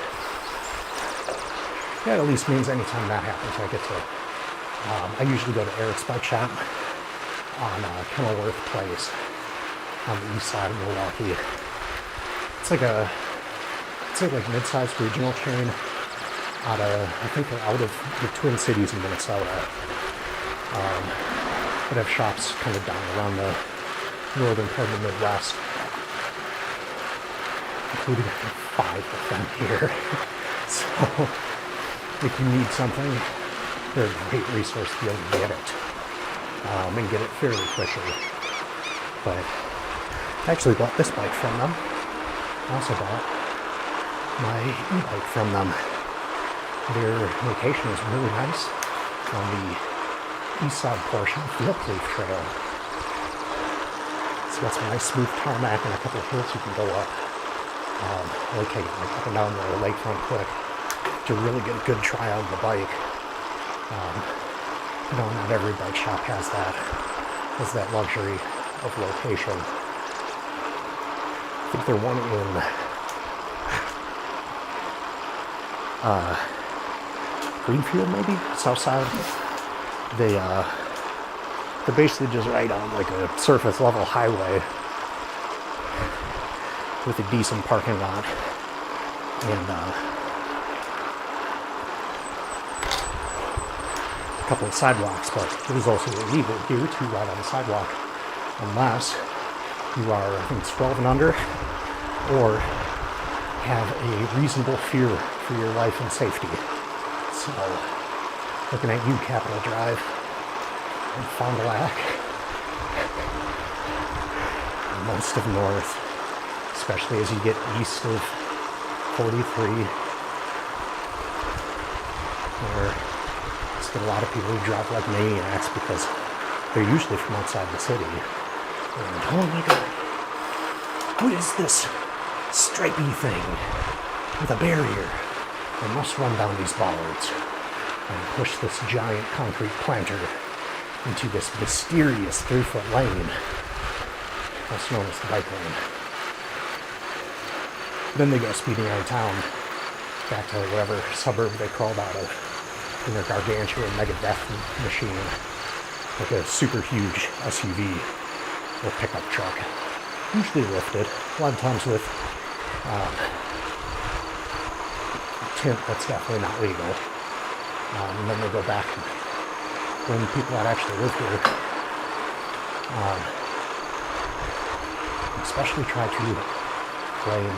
that at least means anytime that happens, I get to, I usually go to Eric's bike shop on Kenilworth Place on the east side of Milwaukee. It's like mid-sized regional chain I think they're out of the Twin Cities in Minnesota. But have shops kind of down around the northern part of the Midwest, including 5 of them here. So if you need something, they're a great resource to be able to get it, and get it fairly quickly. But I actually bought this bike from them. I also bought my e-bike from them. Their location is really nice on the east side portion of the Opti Trail. It's got some nice smooth tarmac and a couple of hills you can go up. Like up and down the lakefront quick to really get a good try out of the bike. Not every bike shop has that luxury of location. I think they're one in Greenfield, maybe south side. They're basically just right on like a surface level highway with a decent parking lot and a couple of sidewalks, but it is also illegal here to ride on the sidewalk unless you are, I think it's 12 and under, or have a reasonable fear for your life and safety. So Looking at you, Capitol Drive and Fond du Lac. Most of North, especially as you get east of 43, where you get a lot of people who drive like maniacs because they're usually from outside the city. And oh my god, what is this stripy thing with a barrier? I must run down these bollards and push this giant concrete planter into this mysterious 3-foot lane, also known as the bike lane. Then they go speeding out of town, back to whatever suburb they crawled out of, in their gargantuan mega death machine, like a super huge SUV or pickup truck, usually lifted, a lot of times with tint that's definitely not legal. And then they go back and when people that actually live here, especially try to blame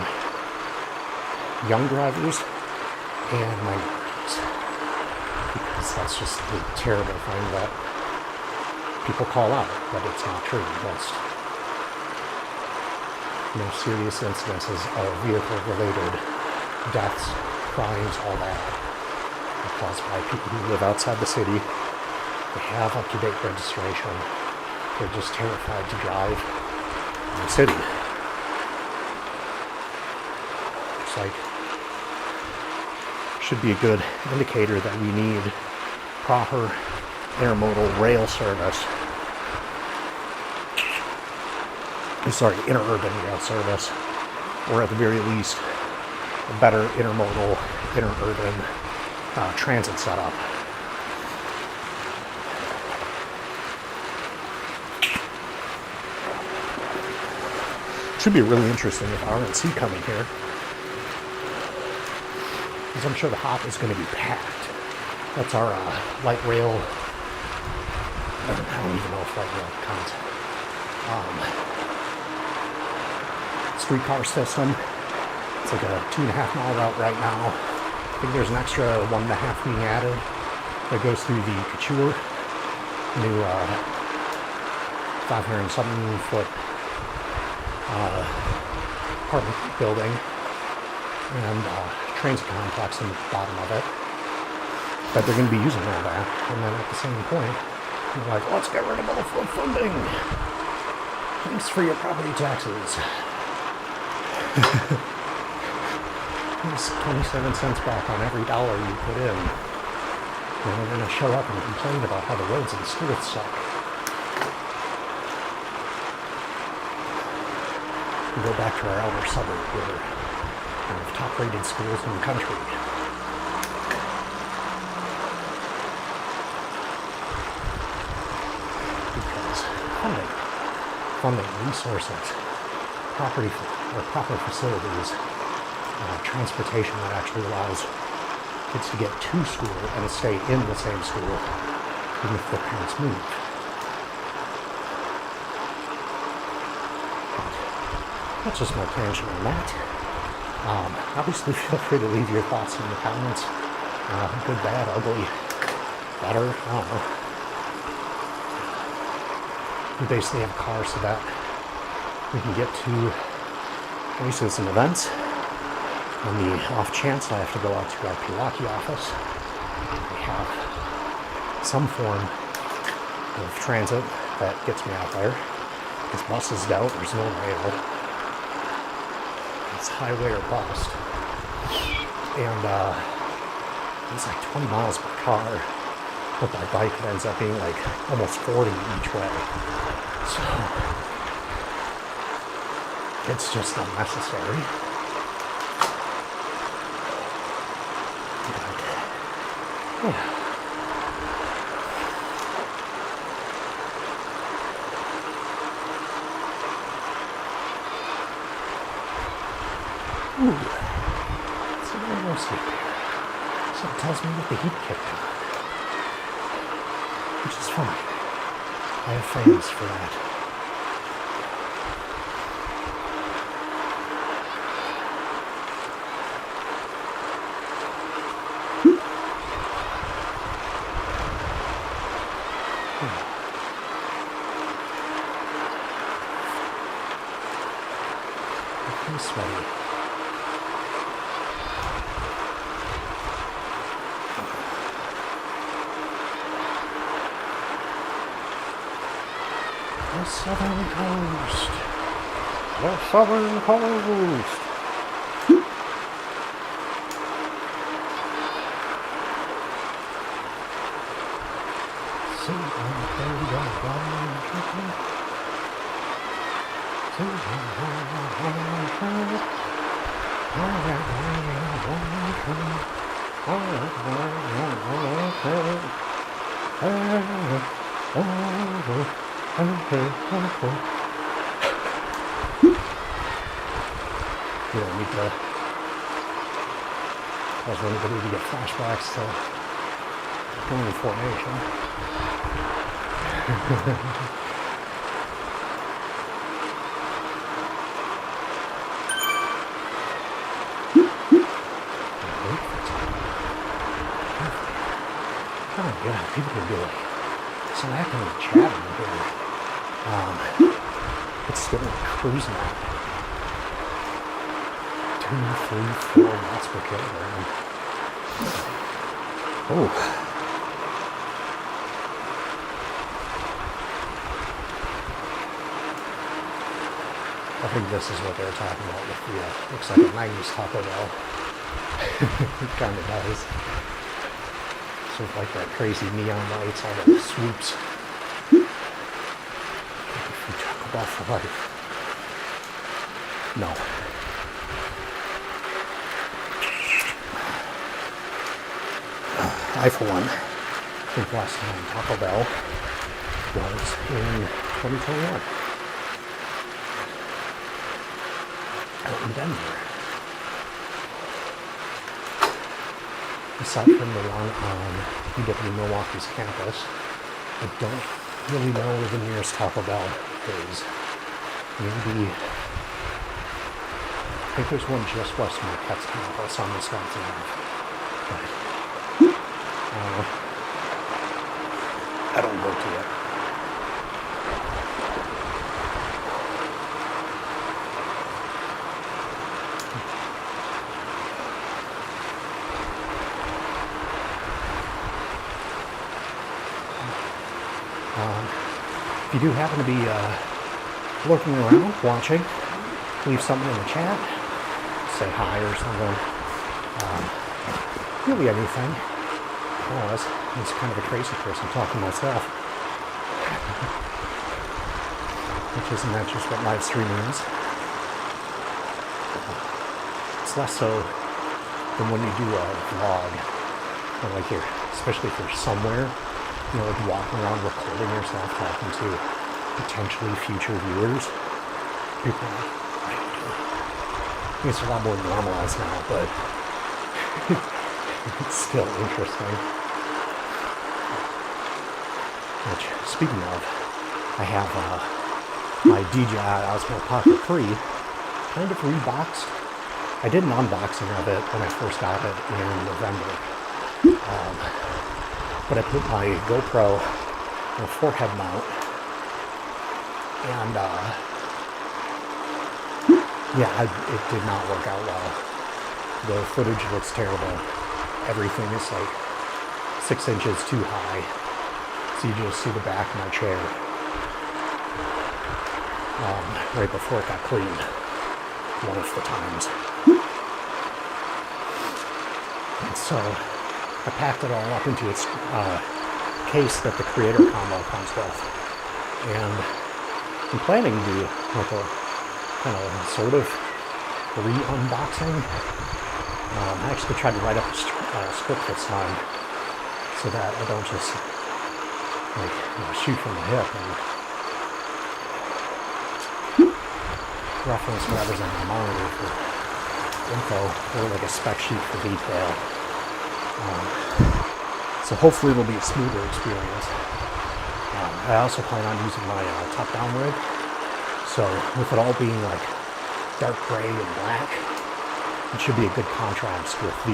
young drivers and minorities, because that's just the terrible thing that people call out, but it's not true. Most serious incidences of vehicle-related deaths, crimes, all that are caused by people who live outside the city. They have up-to-date registration. They're just terrified to drive in the city. It's like, should be a good indicator that we need proper intermodal rail service. Interurban rail service, or at the very least, a better intermodal, interurban transit setup. Should be really interesting with RNC coming here, because I'm sure the hop is going to be packed. That's our light rail. I don't even know if light rail counts. Streetcar system. It's like a 2.5 mile route right now. I think there's an extra 1.5 being added that goes through the Couture, new 500 and something foot apartment building and transit complex in the bottom of it. But they're going to be using all that, and then at the same point, they're like, let's get rid of all flood funding. Thanks for your property taxes. It's 27 cents back on every dollar you put in. And they're going to show up and complain about how the roads and the schools suck. We go back to our outer suburb where we have top-rated schools in the country. Because funding, resources, property or proper facilities, transportation that actually allows kids to get to school and stay in the same school even if their parents move. That's just my tangent on that. Obviously, feel free to leave your thoughts in the comments. Good, bad, ugly, better, I don't know. We basically have a car so that we can get to races and events. On the off chance I have to go out to our Pewaukee office, we have some form of transit that gets me out there. Because bus is out, there's no rail. It's highway or bust. And it's like 20 miles per car. But by bike it ends up being like almost 40 each way. So it's just unnecessary. Yeah. Ooh. It's a little more sleep here. So it tells me that the heat kicked on. Which is fine. I have fans for that. I'm sweaty. The Southern Coast. The Southern Coast. You don't need to cause anybody to get flashbacks to going in formation. Oh my god, people can do it. So acting and chatting here. It's still cruising at 2, 3, 4 watts per kilogram. Oh. I think this is what they're talking about with the, looks like a 90s Taco Bell. It kind of does. Sort of like that crazy neon lights, all the swoops. Taco Bell for life. No. I, for one, think last time Taco Bell was in 2021. Out in Denver. Aside from the one on UW Milwaukee's campus, I don't really know where the nearest Taco Bell is. Maybe, I think there's one just west of Marquette's campus on Wisconsin Ave. But, I don't go to it. If you do happen to be lurking around, watching, leave something in the chat, say hi or something. Really anything. Oh, that's kind of a crazy person talking myself. Which isn't that just what live streaming is? It's less so than when you do a vlog, or like here, especially if you're somewhere. You know, like walking around recording yourself, talking to potentially future viewers. People are like, what are you doing? I think it's a lot more normalized now, but it's still interesting. Which, speaking of, I have my DJI Osmo Pocket 3 kind of reboxed. I did an unboxing of it when I first got it in November. But I put my GoPro on a forehead mount, and yeah, it did not work out well. The footage looks terrible. Everything is like 6 inches too high, so you just see the back of my chair right before it got cleaned one of the times. And so I packed it all up into its case that the Creator Combo comes with. And I'm planning to do like a kind of sort of re-unboxing. I actually tried to write up a script this time so that I don't just like shoot from the hip and reference whatever's on my monitor for info or like a spec sheet for detail. So hopefully it'll be a smoother experience. I also plan on using my top-down rig. So with it all being like dark gray and black, it should be a good contrast with the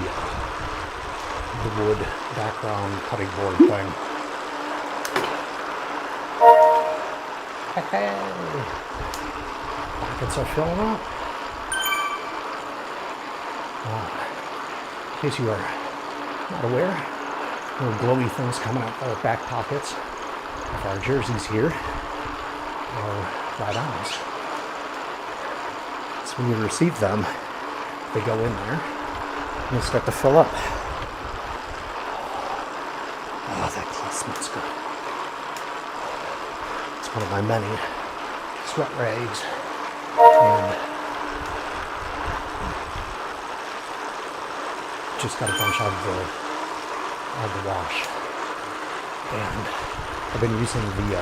wood background cutting board thing. Hey, pockets are filling up. In case you are not aware, little glowy things coming out of the back pockets of our jerseys here are ride-ons. So when you receive them, they go in there and they start to fill up. Oh, that cloth smells good. It's one of my many sweat rags. And just got a bunch out of the wash. And I've been using the I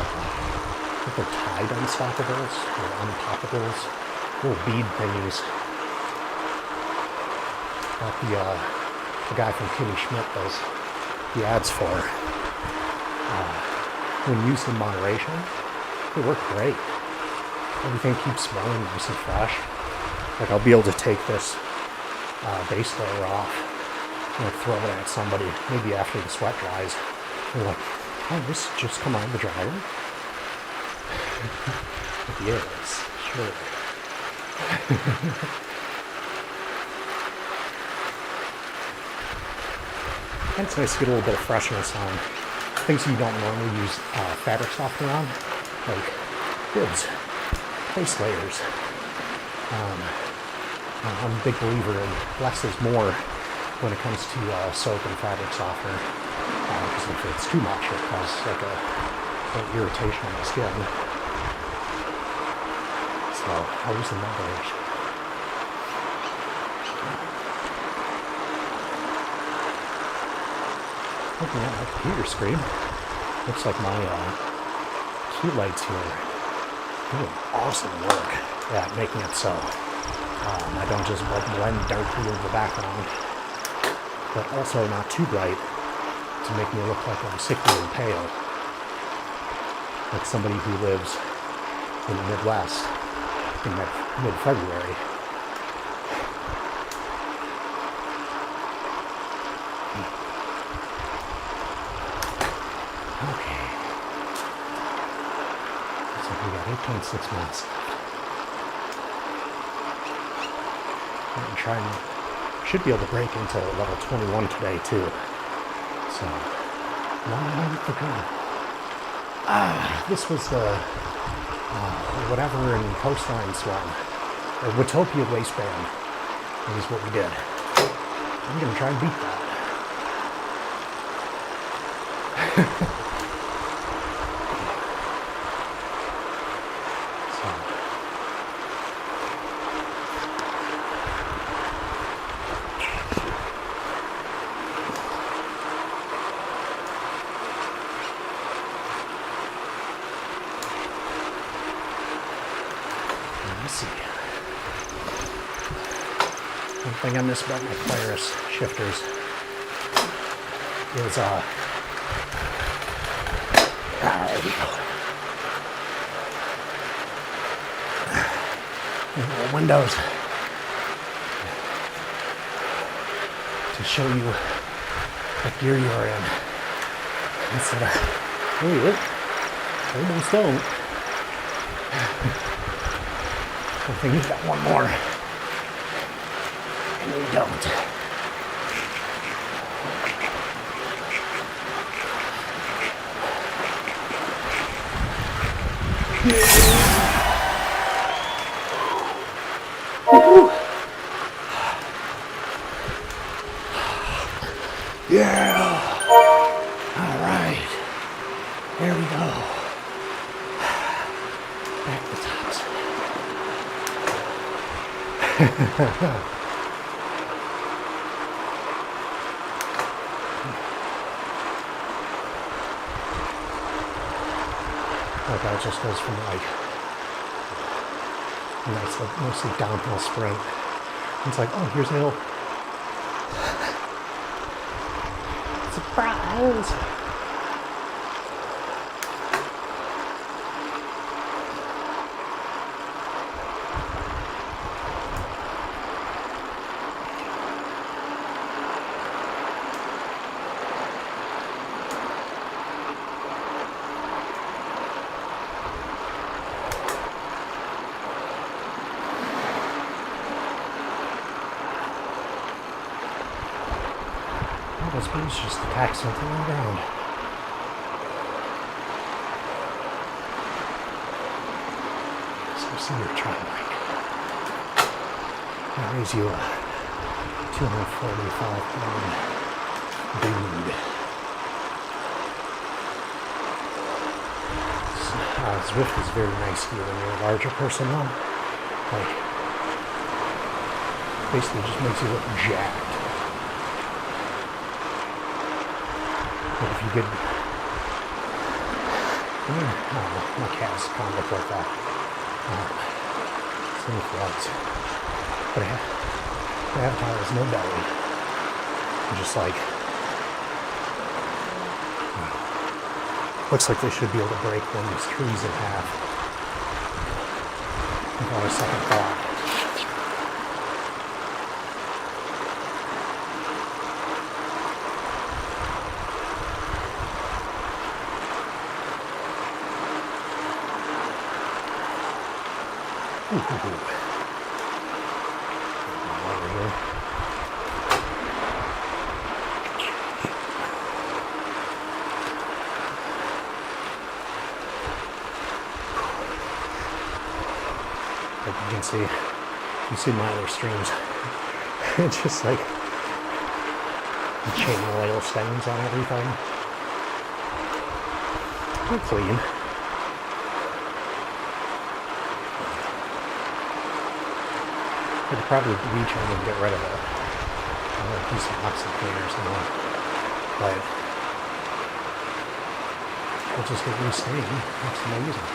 think they're Tide Unstoppables or Unpoppables, little bead thingies that the guy from Kimmy Schmidt does the ads for. When used in moderation, they work great. Everything keeps smelling nice and fresh. Like I'll be able to take this base layer off and like throw it at somebody, maybe after the sweat dries. They're like, oh, this just come out of the dryer? Yes, sure. And it's nice to get a little bit of freshness on things you don't normally use fabric softener on, like bibs, base layers. I'm a big believer in less is more when it comes to soap and fabric softener, because if it's too much, it causes like an irritation on the skin. So I use in moderation. Looking at my computer screen, looks like my key lights here doing awesome work at making it so I don't just blend darkly over the background, but also not too bright to make me look like I'm sickly and pale, like somebody who lives in the Midwest in mid-February. Okay. Looks like we got 8.6 minutes left. I'm trying, should be able to break into level 21 today too. So, long to go. This was the whatever in Coastline Swim, or Watopia waistband. That is what we did. I'm gonna try and beat that. One thing I miss about my Polaris shifters is there we go. Little windows to show you what gear you are in instead of, oh, almost don't. I think you've got one more. And we don't. Yeah. All right. There we go. Back to the tops. Like that just goes from like a nice, like mostly downhill sprint. It's like, oh, here's a hill. Surprise! This bibs just attack something on the ground. So senior trial bike. That raise you a 245 pound dude. Zwift is very nice to you when you're a larger person though. Like, basically just makes you look jacked. But if you get, my calves kind of look like that. Same floods. But the avatar has no belly. Just like, looks like they should be able to break one of these trees in half without a second thought. Over here. Like you can see my other streams. It's just like chain oil stains on everything. They're clean. I could probably reach in and get rid of it. A piece of oxy cleaner or something. But it'll just get re-stained. That's amazing.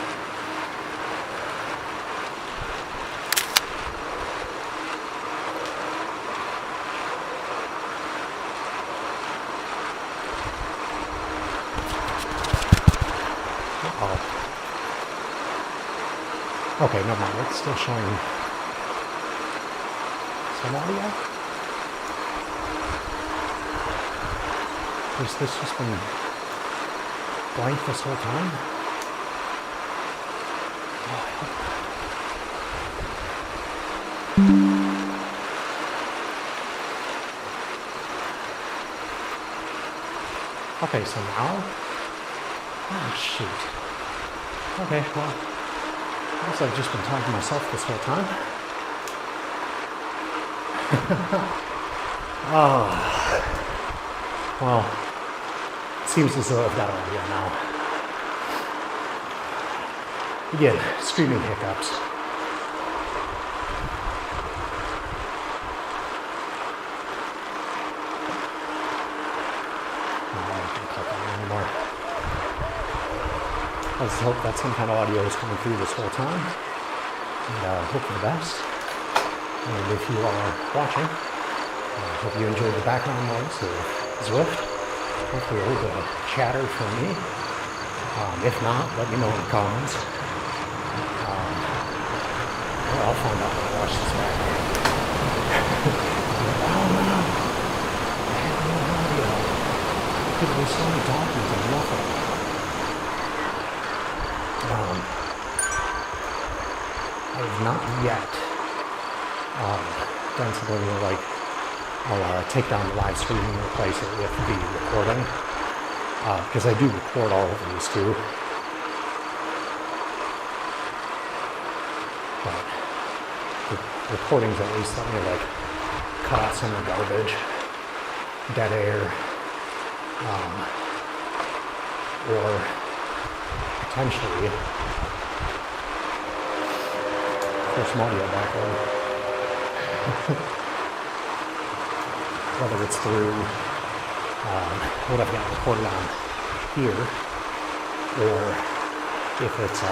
Okay, never mind. It's still showing some audio. Has this just been blank this whole time? Okay, so now? Oh, shoot. Okay, well, I guess I've just been talking to myself this whole time. Well, it seems as though I've got audio now. Again, streaming hiccups. I just hope that some kind of audio is coming through this whole time, and hope for the best. And if you are watching, I hope you enjoyed the background noise of Zwift. Hopefully a little bit of chatter from me. If not, let me know in the comments. Well, I'll find out when I watch this back. Oh no! I have no audio. People are so talking to nothing. I have not yet done something like I'll take down the live stream and replace it with the recording, because I do record all of these too. But the recordings at least let me like cut out some of the garbage, dead air, or potentially there's some audio back on. Whether it's through what I've got recorded on here, or if it's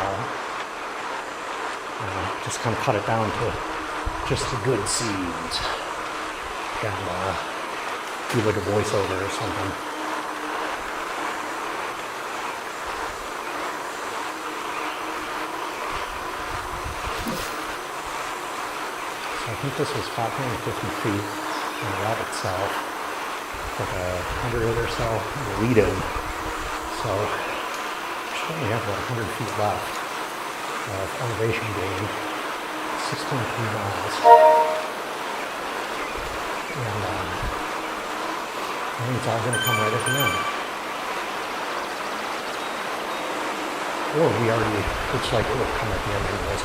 just kind of cut it down to just the good scenes and do like a voiceover or something. I think this was 550 feet on the route itself, like 100 or so in the lead-in. So we should only have about 100 feet left of elevation gain, 6.3 miles. And think it's all going to come right at the end. Or we already, looks like it will come at the end anyways.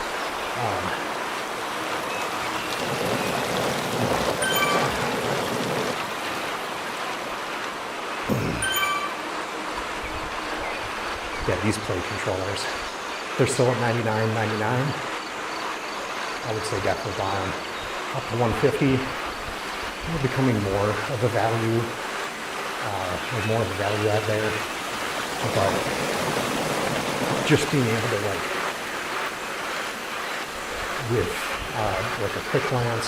Yeah, these play controllers, they're still at $99.99. I would say definitely buy them. Up to $150. They're becoming more of a value. There's more of a value out there. But just being able to with like a quick glance,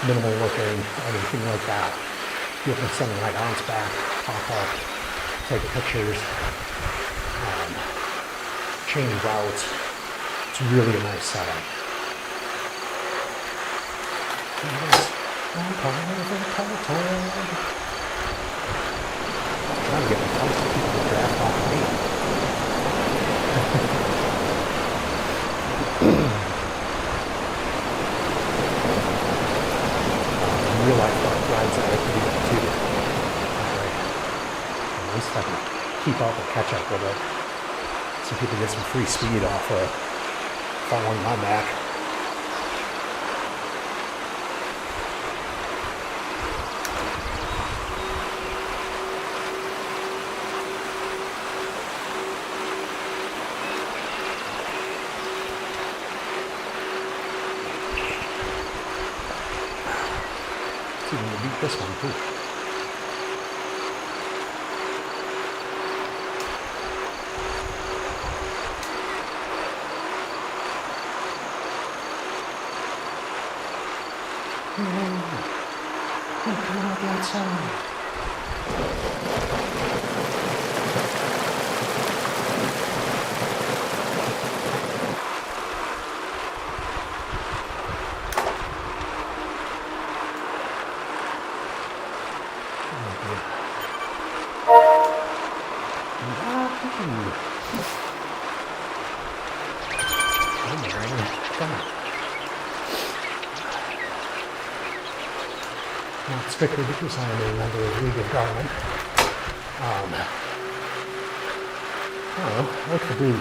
minimal looking, anything like that, be able to send a right ounce back, pop up, take pictures, change routes. It's really a nice setup. I'm trying to get my people to draft off of me. Real life rides that I could do that too. At least I can keep up and catch up with it. So people get some free speed off of following my back. See when you beat this one too. Come on the outside. Not strictly because I am a member of League of Garmin. I don't know, I like the blue.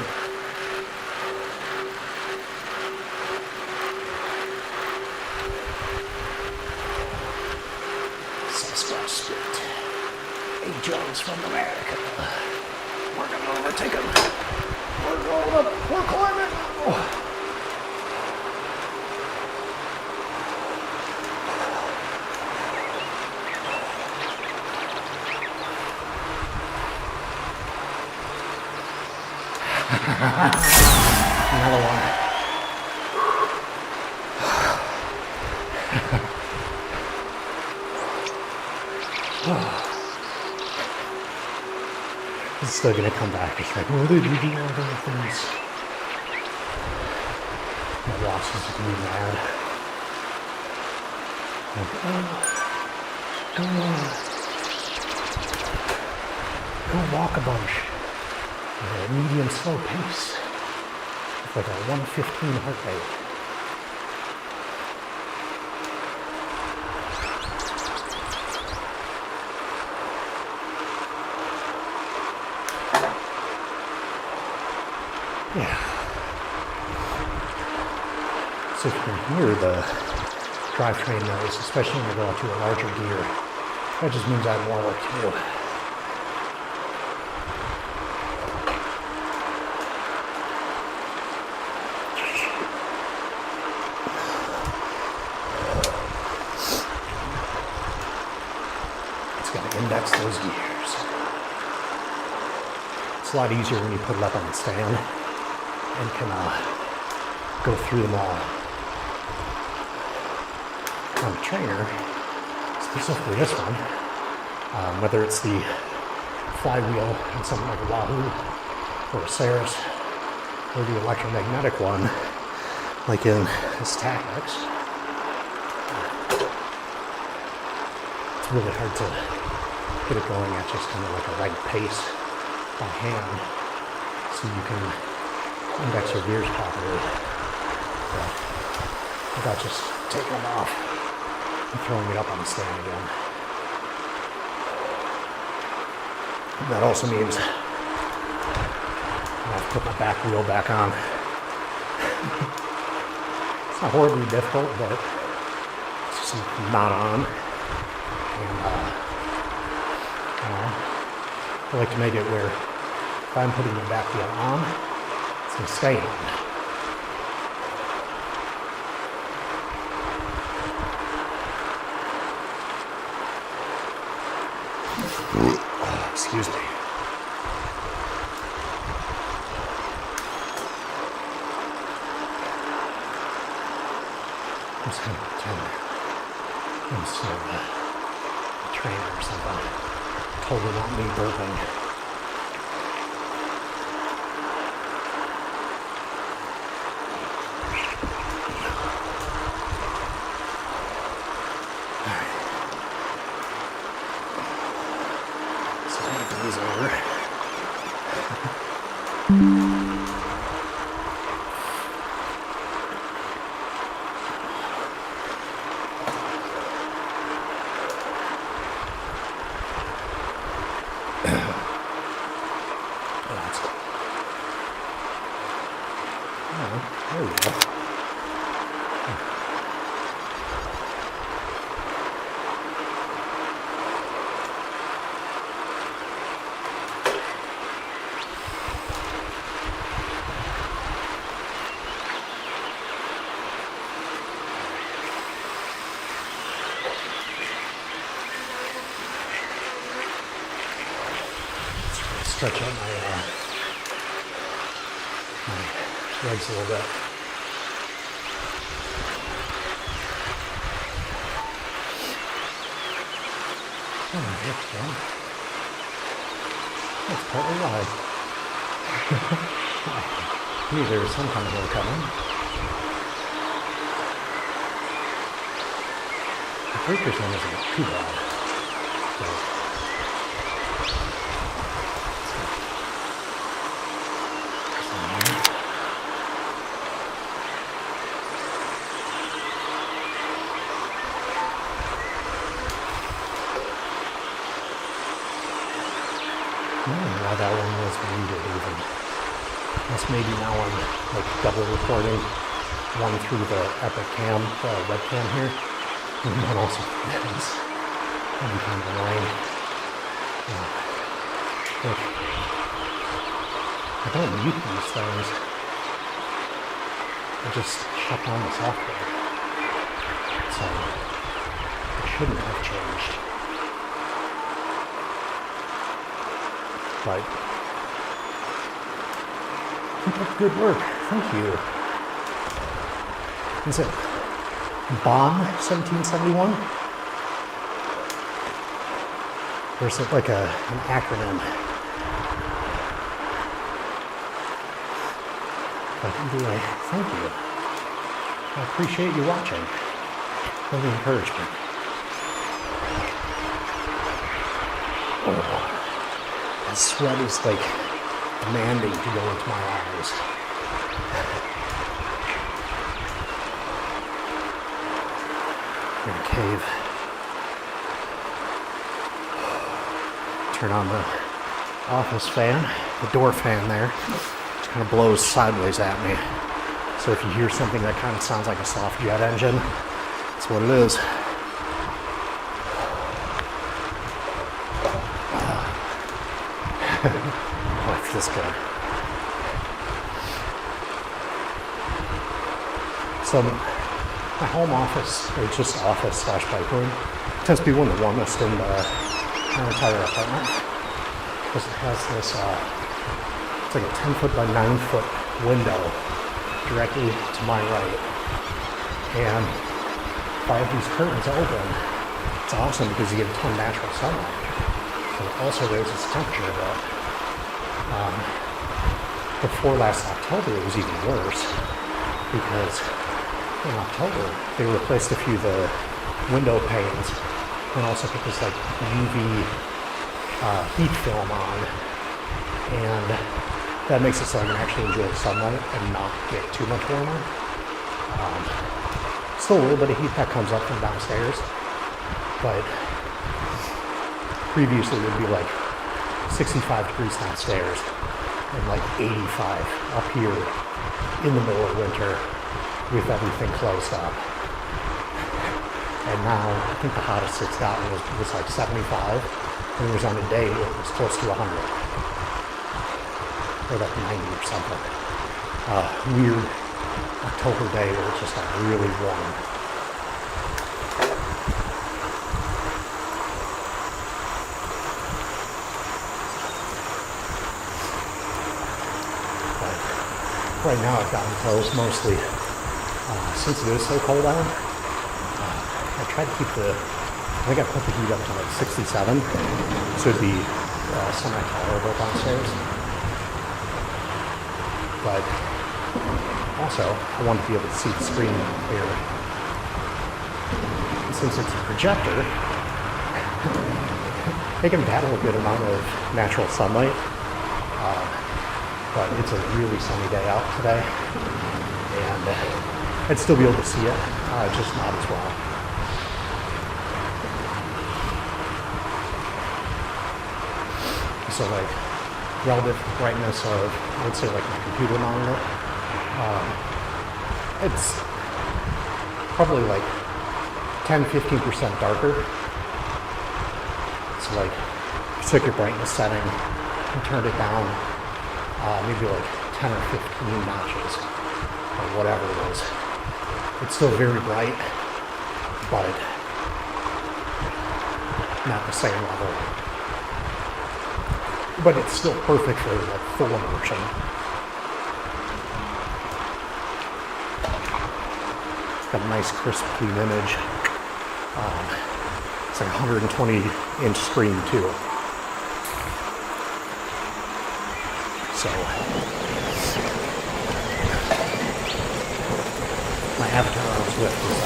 Sasquatch Spirit. A. Jones from America. We're gonna overtake him. We're going up, we're climbing. Oh. Another one. It's still gonna come back. It's like, well, did you do all those things? My boss is gonna be mad. Like, go walk a bunch. At a medium slow pace. It's like a 115 heart rate. Yeah. So if you can hear the drivetrain noise, especially when you go out to a larger gear, that just means I have more work to do. Index those gears. It's a lot easier when you put it up on the stand and can go through them all. On the trainer, specifically this one, whether it's the flywheel and something like a Wahoo or a Ceres, or the electromagnetic one, like in this Tacx, it's really hard to get it going at just kind of like a right pace by hand, so you can index your gears properly. But without just taking them off and throwing it up on the stand again. That also means I have to put my back wheel back on. It's not horribly difficult, but it's just not on. And I like to make it where if I'm putting the back wheel on, it's going to stay on. Excuse me. I'm just going to pretend I'm still a trainer or something. Totally not me burping. These over. There we go. Stretch out my legs a little bit. Oh, that's fun. That's partly wide. I knew there was some kind of way coming. The 3% isn't too bad. But why that one was muted even. Unless maybe now I'm like double recording one through the Epic Cam, webcam here, and one also is. That'd be kind of annoying. Look, I don't mute these things. I just shut down the software. So it shouldn't have changed. But keep up the good work. Thank you. Is it BON 1771? Or is it like an acronym? But either way, thank you. I appreciate you watching. And the encouragement. Oh. The sweat is like demanding to go into my eyes. In a cave. Turn on the office fan, the door fan there. It kind of blows sideways at me. So if you hear something that kind of sounds like a soft jet engine, that's what it is. Like this guy. So my home office, or just office / bike room, tends to be one of the warmest in my entire apartment because it has this, it's like a 10-foot by 9-foot window directly to my right. And if I have these curtains open, it's awesome because you get a ton of natural sunlight. So it also raises the temperature a bit. Before last October, it was even worse because in October, they replaced a few of the window panes and also put this like UV heat film on. And that makes it so I can actually enjoy the sunlight and not get too much warmer. Still a little bit of heat that comes up from downstairs, but previously it would be like 65 degrees downstairs and like 85 up here in the middle of winter with everything closed up. And now I think the hottest it's gotten was like 75, and it was on a day it was close to 100, or like 90 or something. Weird October day where it's just like really warm. But right now I've gotten clothes mostly since it is so cold out. I try to keep I think I put the heat up to like 67, so it'd be semi-tolerable downstairs. But also, I want to be able to see the screen clearly. And since it's a projector, it can battle a good amount of natural sunlight. But it's a really sunny day out today, and I'd still be able to see it, just not as well. So like relative brightness of, I would say like my computer monitor, it's probably like 10-15% darker. So like took your brightness setting and turned it down maybe like 10 or 15 notches or whatever it is. It's still very bright, but not the same level. But it's still perfect for like full immersion. It's got a nice crisp clean image. It's like a 120-inch screen too. So my avatar on Zwift is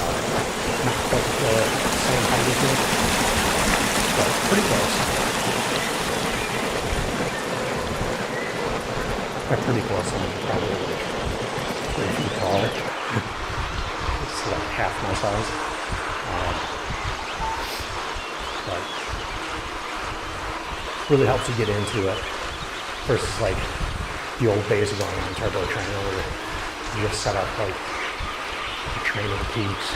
not quite the same height as me, but pretty close. Pretty close. I'm probably like 3 feet taller. It's like half my size. But really helps you get into it versus like the old days of going on turbo training where you just set up like the training peaks,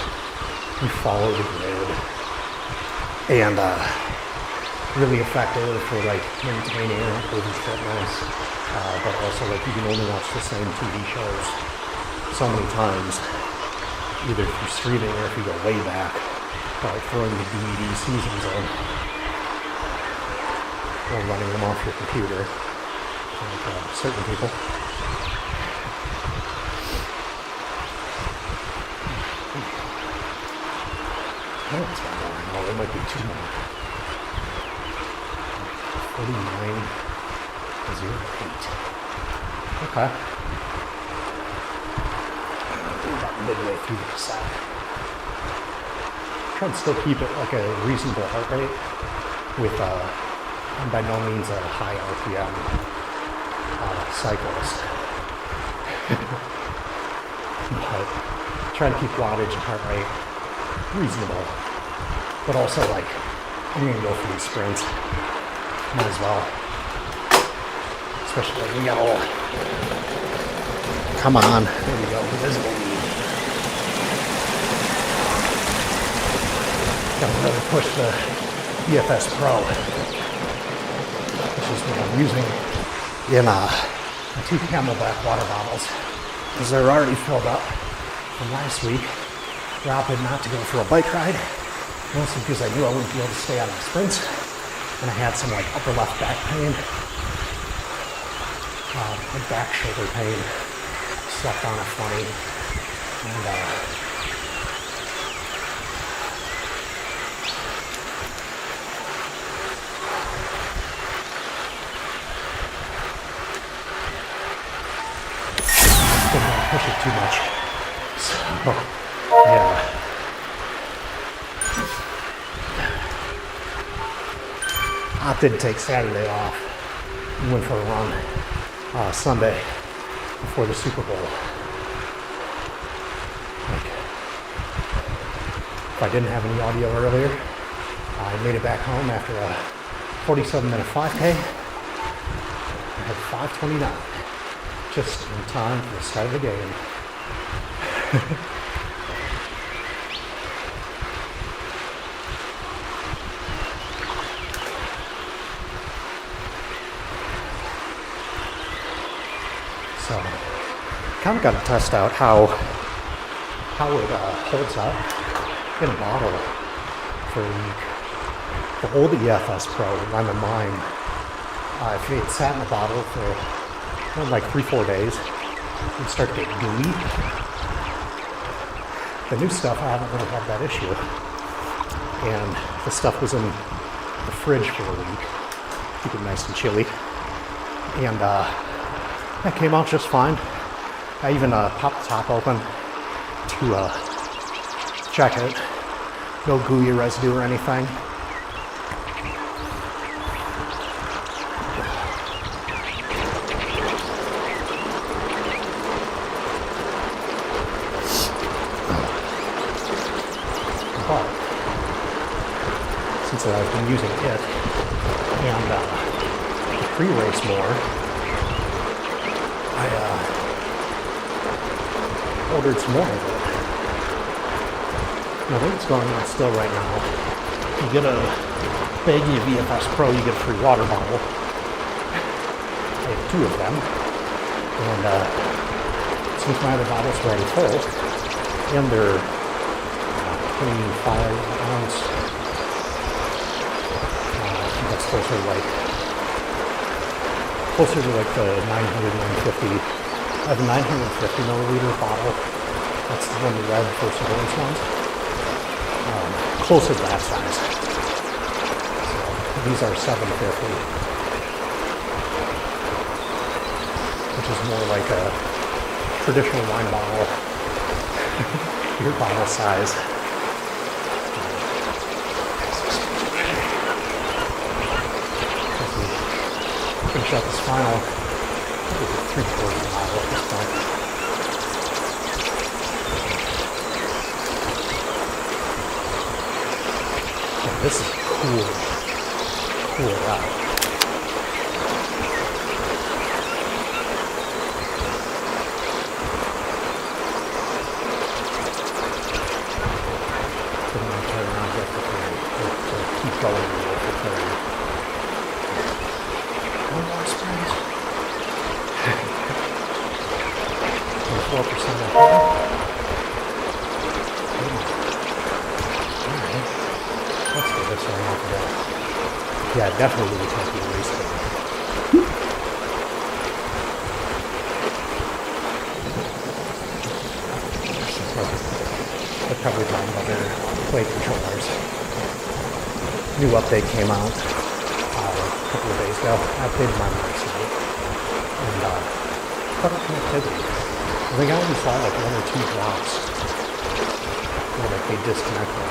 you follow the grid, and really effective for like maintaining improving fitness. But also, like, you can only watch the same TV shows so many times, either through streaming or if you go way back, like throwing the DVD seasons in, or running them off your computer, like certain people. I don't know what's going on. No, there might be 2 more. 49. 0.8. Okay. About midway through the set. Try and still keep it like a reasonable heart rate with by no means a high RPM cyclist. But try to keep wattage and heart rate reasonable. But also like I'm gonna go for these sprints. Might as well. Especially like we got all, come on, there we go, visible lead. Gotta really push the EFS Pro, which is what I'm using in my 2 Camelback water bottles, because they're already filled up from last week. I opted not to go for a bike ride, mostly because I knew I wouldn't be able to stay on my sprints, and I had some like upper left back pain. My back shoulder pain, slept on it funny, and didn't want to push it too much. So, yeah. Opted to take Saturday off and went for a run. Sunday before the Super Bowl. Like, if I didn't have any audio earlier, I made it back home after a 47-minute 5K, at 5:29. Just in time for the start of the game. So, kind of got to test out how it holds up in a bottle for a week. The old EFS Pro, I'm in mine, if it sat in a bottle for like 3-4 days, it'd start to get gooey. The new stuff, I haven't really had that issue. And the stuff was in the fridge for a week, keep it nice and chilly. And that came out just fine. I even popped the top open to check it. No gooey residue or anything. But since I've been using it and pre-race more, I ordered some more of it. And I think it's going on still right now. You get a baggie of EFS Pro, you get a free water bottle. I have 2 of them. And since my other bottles are already full, and they're 25 ounce, that's closer to like the 950. I have a 950 milliliter bottle. That's the one, the red First Endurance ones. Closer to that size. So these are 750, which is more like a traditional wine bottle, beer bottle size. Finish out this final, probably 3/4 bottle at this point. Yeah, this is cool out. Turn around here for 30. Keep going for 30. 4% of that. Alright. Let's get this one off of that. Yeah, definitely we can't be wasted. They're probably talking about their play controllers. New update came out a couple of days ago. I updated my mic tonight. And better connectivity. I think I only saw like 1 or 2 drops where like they disconnected.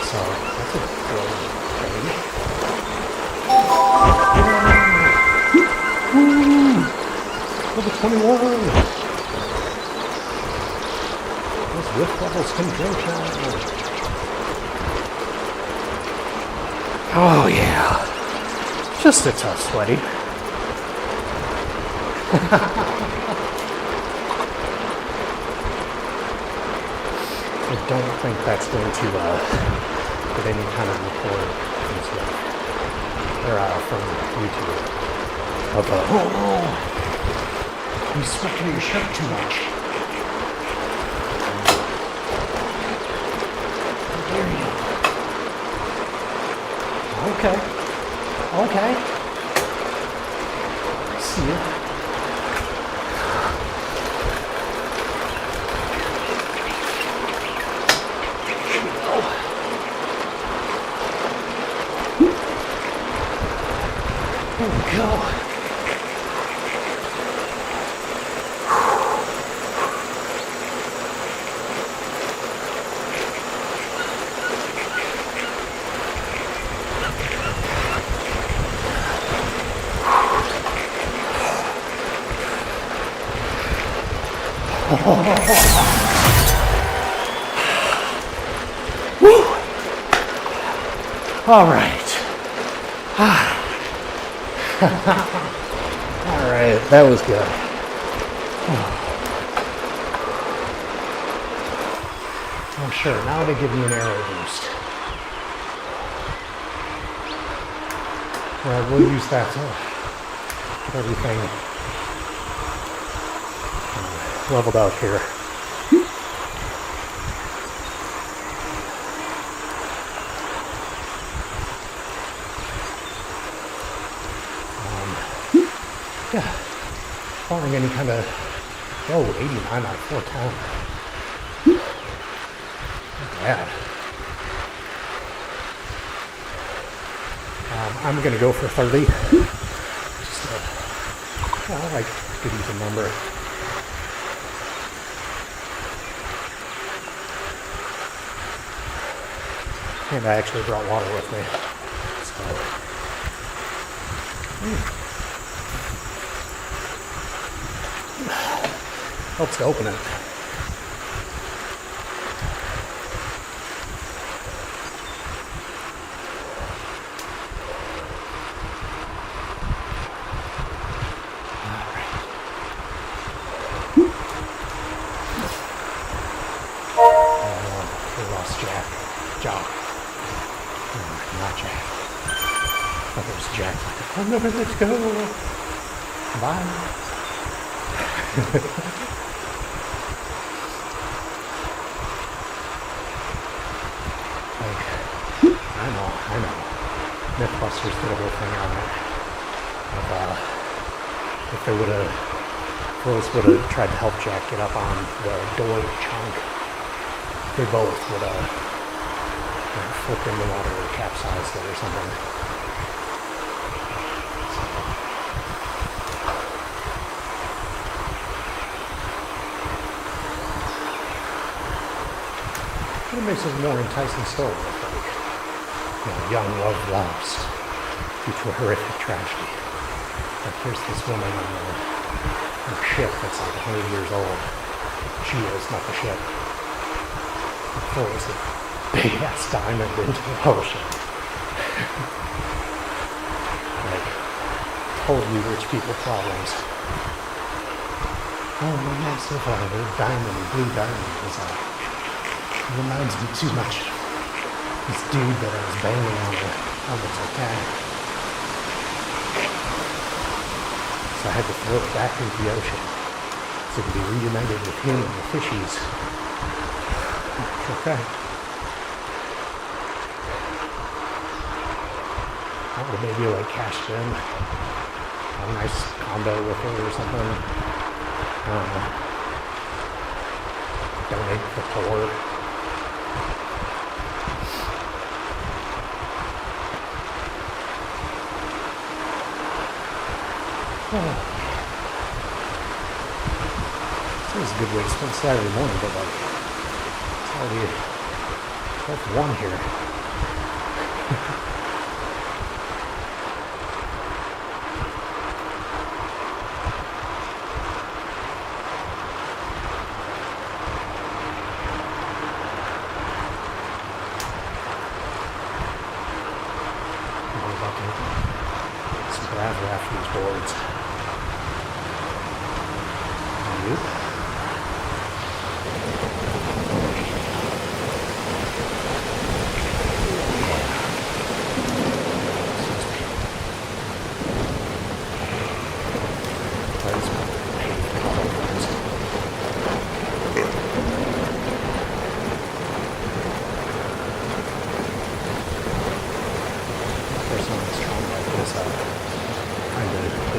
So that's a cool thing. Level 21! Those Zwift levels conjunction. Oh yeah. Just a touch sweaty. I don't think that's going to get any kind of report from Swift or from YouTube of oh no, you sweating your shirt too much. How dare you? Okay. See you. Go. Woo. All right. right, that was good. Oh, sure, now they give me an arrow boost. Well, we'll use that to get everything leveled out here. Yeah, barring any kind of, 89 out of 410. Not bad. I'm going to go for 30. Just, I like good even number. And I actually brought water with me. So, helps to open it. We lost Jack. Jock. Not Jack. But there's Jack. Oh no, let's go. Bye. I know. Mythbusters did a whole thing on it. If they would have, Rose would have tried to help Jack get up on the door chunk, they both would have flipped in the water or capsized it or something. It makes it a more enticing story, I think. Young love lost due to a horrific tragedy. Like here's this woman on a ship that's like 100 years old. She is, not the ship. It throws a big ass diamond into the ocean. Like, totally rich people problems. Oh, my massive diamond, blue diamond is reminds me too much of this dude that I was banging on the Tacx. So I had to throw it back into the ocean so it could be reunited with him and the fishies. Okay. I would have maybe like cashed in a nice condo with it or something. I don't know. Donate for poor. This is a good way to spend Saturday morning, but like, it's already 12:01 here. Some gravel after these boards.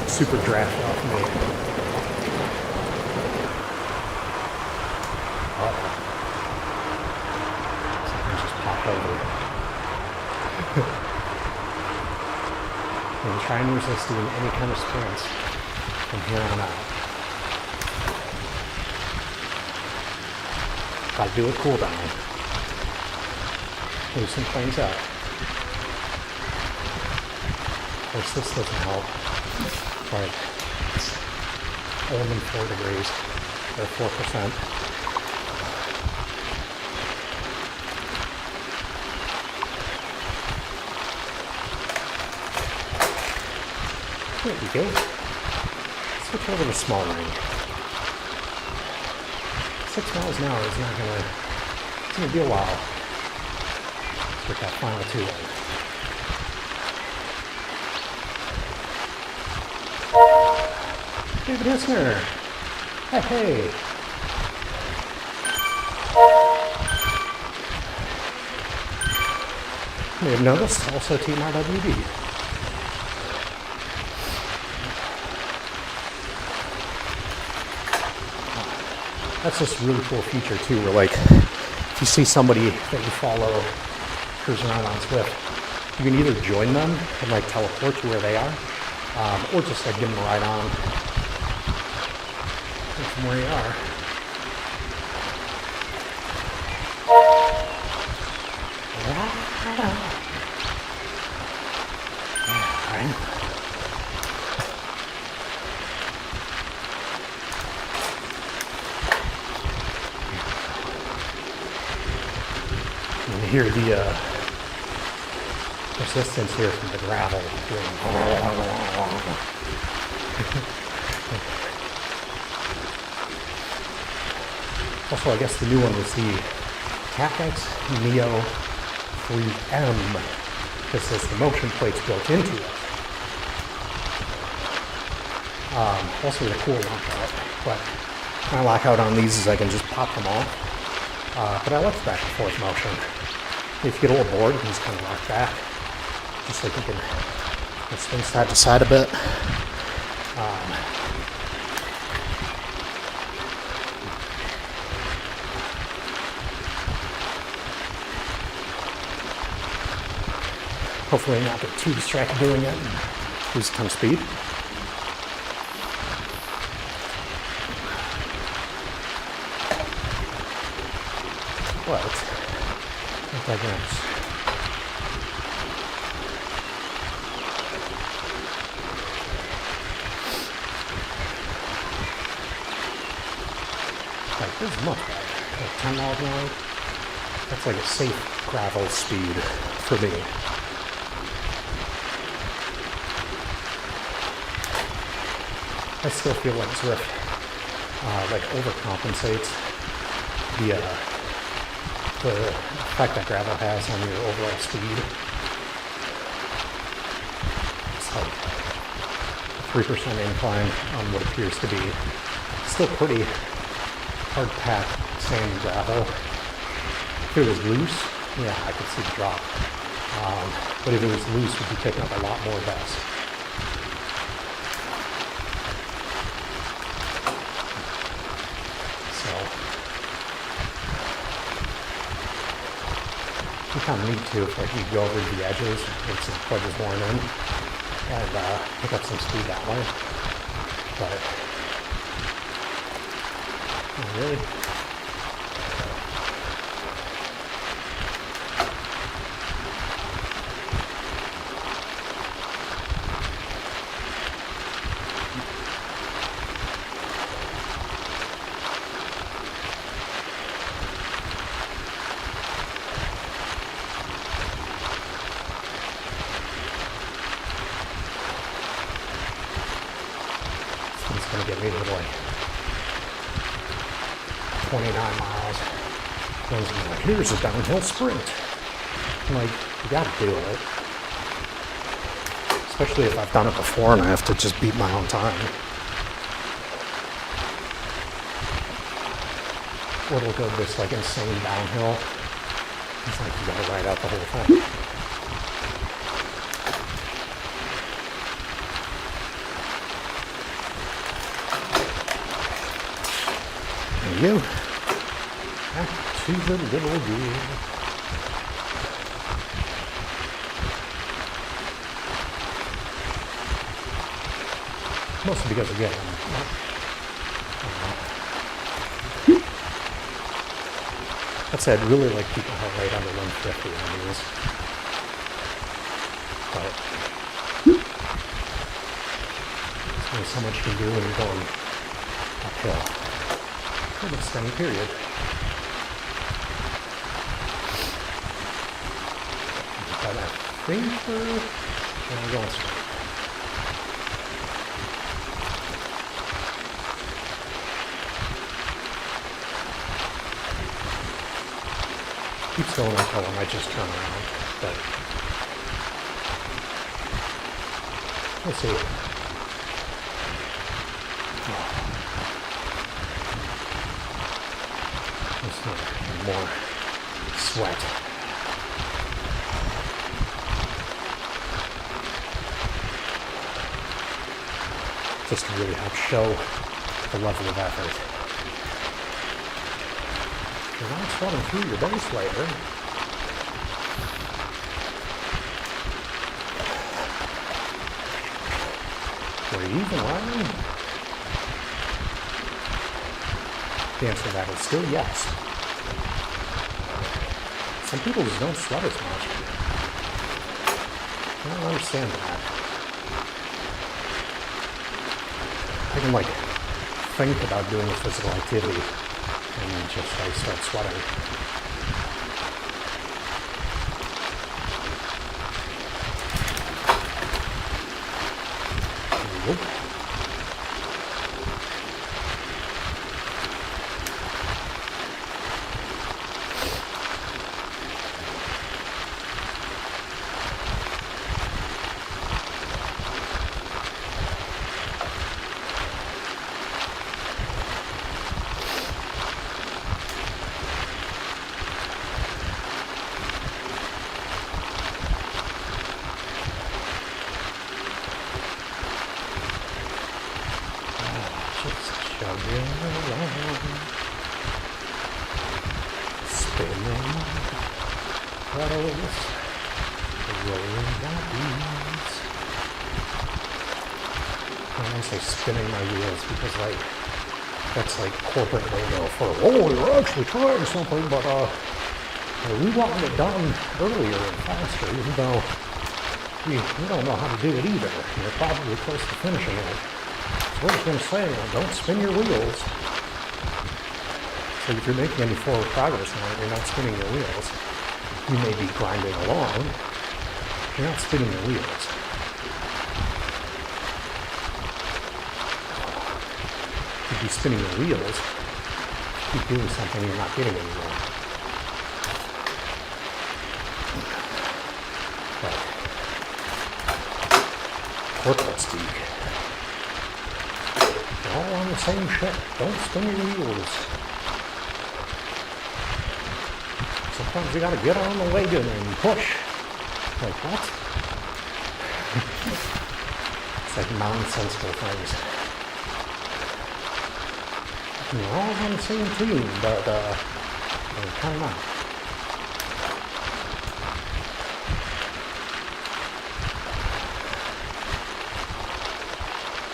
Super draft off me. Something just popped over. And try and resist doing any kind of sprints from here on out. If I do a cool down, loosen things up. Of course, this doesn't help. Like, only 4 degrees, or 4%. There we go. switch over to small ring. 6 miles an hour is not gonna, it's gonna be a while. Let's get that final 2 in. David Hissner. Hey. You may have noticed, also Team RWD. That's just a really cool feature too, where like, if you see somebody that you follow cruising around on Zwift, you can either join them and like teleport to where they are, or just like give them a ride on from where you are. Alright. You can hear the resistance here from the gravel. Also, I guess the new one was the Tacx Neo 3M, because there's the motion plates built into it. Also with a cool lockout, but my lockout on these is I can just pop them off. But I like the back and forth motion. If you get a little bored, you can just kind of rock back, just like you can swing side to side a bit. Hopefully not get too distracted doing it and lose a ton of speed. But, I digress. Like, this is much better. Like 10 miles an hour. That's like a safe gravel speed for me. I still feel like Zwift like overcompensates the effect that gravel has on your overall speed. It's like a 3% incline on what appears to be still pretty hard packed sand and gravel. If it was loose, yeah, I could see the drop. But if it was loose, we'd be picking up a lot more dust. You kind of need to, if like you go over the edges, get some wedges worn in, and pick up some speed that way. But, not really. It's going to get me to like 29 miles. One's going to be like, here's a downhill sprint. I'm like, you got to do it. Especially if I've done it before and I have to just beat my own time. Or it'll go this like insane downhill. It's like you got to ride out the whole thing. You back to the little deer. Mostly because again, that said, really like keeping heart rate under 150 on these. But there's only so much you can do when you're going uphill. For an extended period. But I think we're going straight. Keeps going until I might just turn around, but we'll see. There's not more sweat. Just to really help show the level of effort. You're not sweating through your base layer. Were you even running? The answer to that is still yes. Some people just don't sweat as much. I don't understand that. I can like think about doing a physical activity and just like start sweating. Nope. Spinning my wheels because like that's like corporate lingo for you're actually trying something, but we wanted it done earlier and faster, even though we don't know how to do it either. You're probably close to finishing it. So we're just gonna say, don't spin your wheels. So if you're making any forward progress on it, you're not spinning your wheels. You may be grinding along, you're not spinning your wheels. Be spinning your wheels, keep doing something you're not getting anymore. But corporate speak. You're all on the same ship. Don't spin your wheels. Sometimes you gotta get on the wagon and push. Like what? It's like nonsensical things. We're all on the same team, but we're kind of not.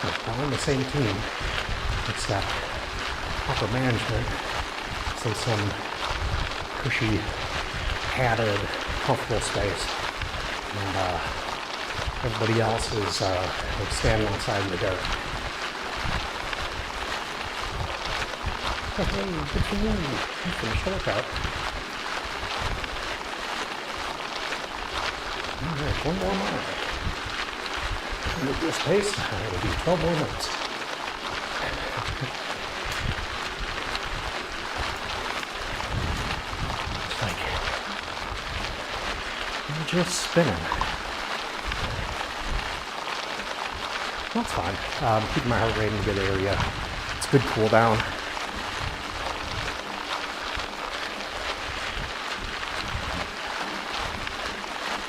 We're all on the same team. It's that upper management, say some cushy, padded, comfortable space, and everybody else is like standing outside in the dirt. Hey, good for you. You finished the workout. Alright, one more mile. And at this pace, it'll be 12 more minutes. It's like, I'm just spinning. That's fine. Keeping my heart rate in a good area. It's a good cool down.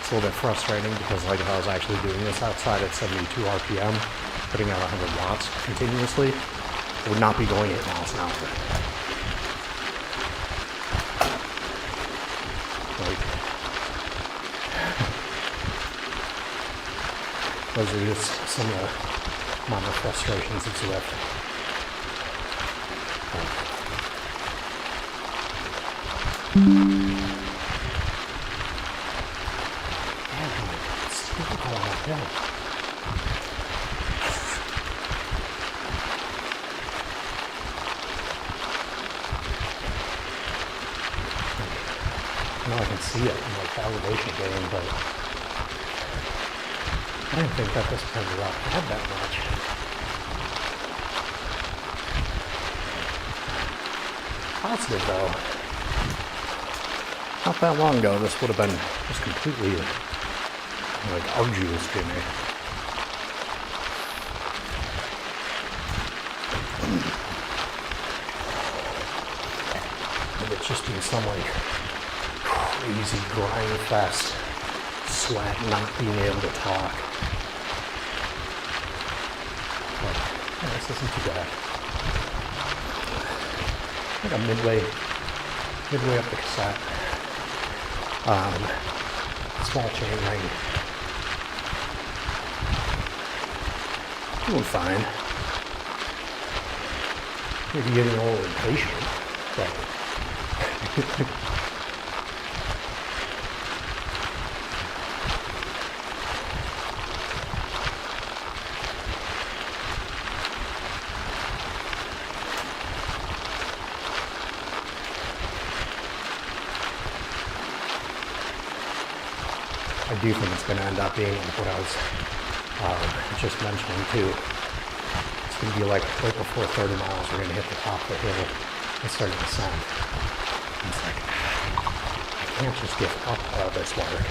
A little bit frustrating because like if I was actually doing this outside at 72 RPM, putting out 100 watts continuously, it would not be going 8 miles an hour. Like, those are just some of the minor frustrations of Zwift. I know I can see it in like the elevation gain, but I didn't think that this part of the route had that much. Positive though. Not that long ago, this would have been just completely like arduous to me. And it's just been some like crazy grind fest, sweat, not being able to talk. But yeah, this isn't too bad. I think I'm midway up the cassette. Small chain ring. Doing fine. Maybe getting a little impatient, but I do think it's going to end up being like what I was just mentioning too. It's going to be like right before 30 miles, we're going to hit the top of the hill and start to descend. And it's like, I can't just give up all this work.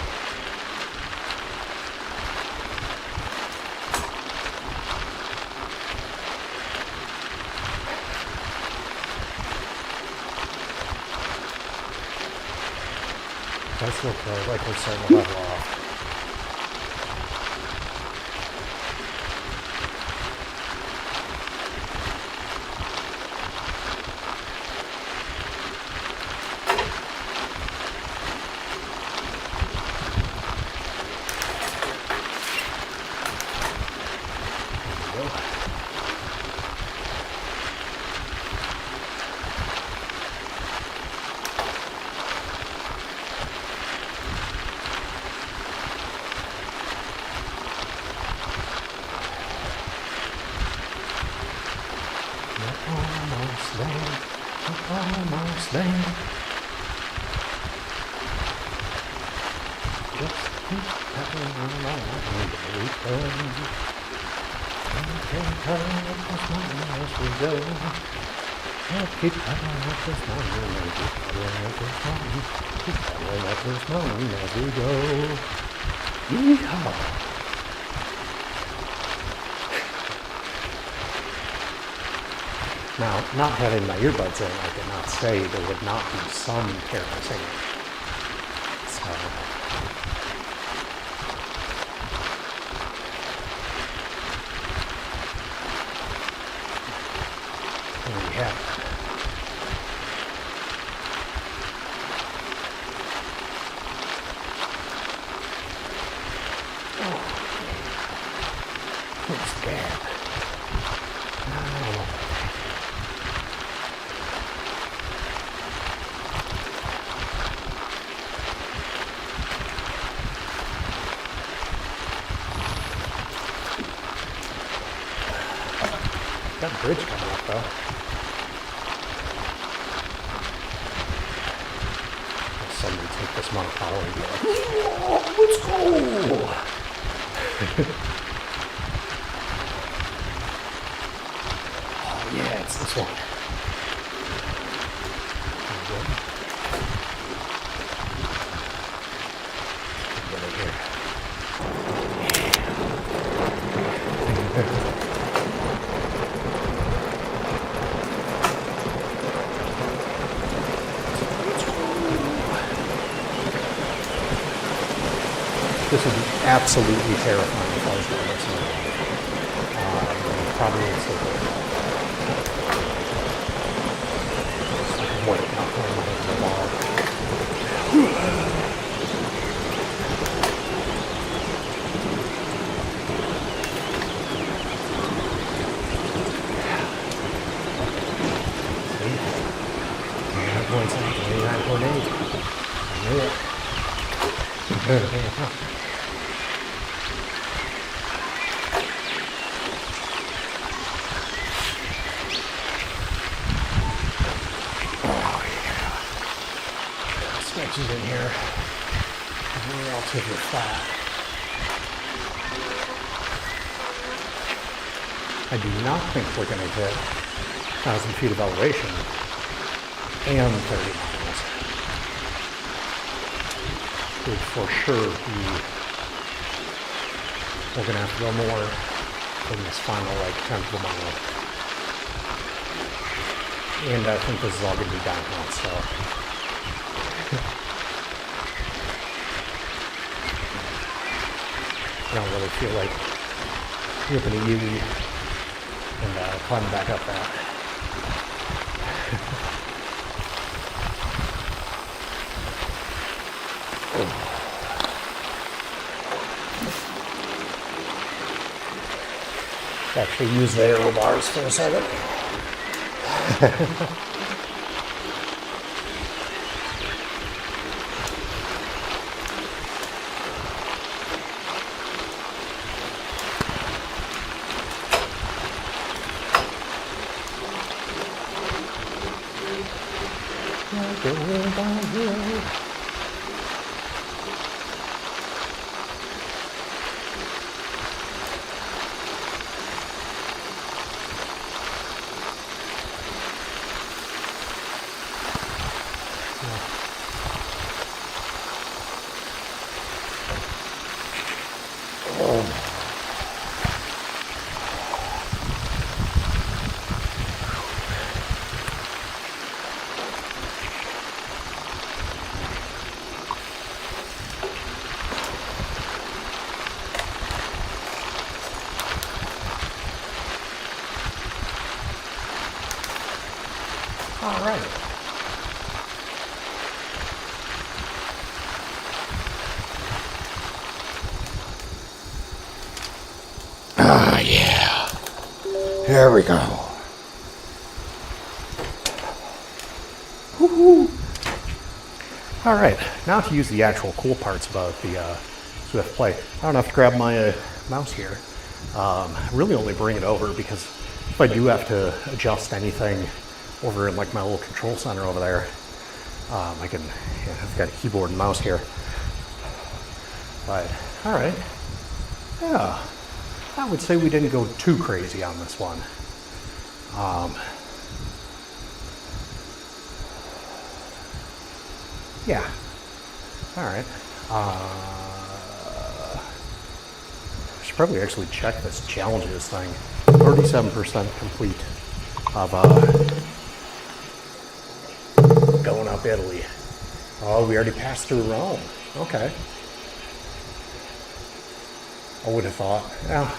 Does look like we're starting to level off. There we go. Almost there. Just keep pedaling along, we go. Okay, pedaling up this mountain as we go. Keep pedaling up this mountain, keep pedaling up this mountain, keep pedaling up this mountain as we go. Yeehaw! Now, not having my earbuds in, I cannot say there would not be some careful singing. So, there we have it. Oh, what's that? Oh. Got a bridge coming up though. Somebody take this monopod and be like, oh, let's go! Oh yeah, it's this one. Get it here. This would be absolutely terrifying if I was doing this. Probably it's like white knuckling against the wall. I knew it. Switches in here. Relatively flat. I do not think we're going to hit 1,000 feet of elevation and 30 miles. would for sure be, we're gonna have to go more than this final like 10th of a mile. And I think this is all gonna be downhill, so. I don't really feel like ripping a U and climbing back up that. Actually use the aero bars for a second. All right. Ah, yeah. There we go. Woohoo! All right, now to use the actual cool parts about the Zwift Play. I don't have to grab my mouse here. Really only bring it over because if I do have to adjust anything over in like my little control center over there, I can, yeah, I've got a keyboard and mouse here. But, all right. Yeah, I would say we didn't go too crazy on this one. Yeah, all right. I should probably actually check this challenges thing. 37% complete of going up Italy. Oh, we already passed through Rome. Okay. I would have thought. Yeah,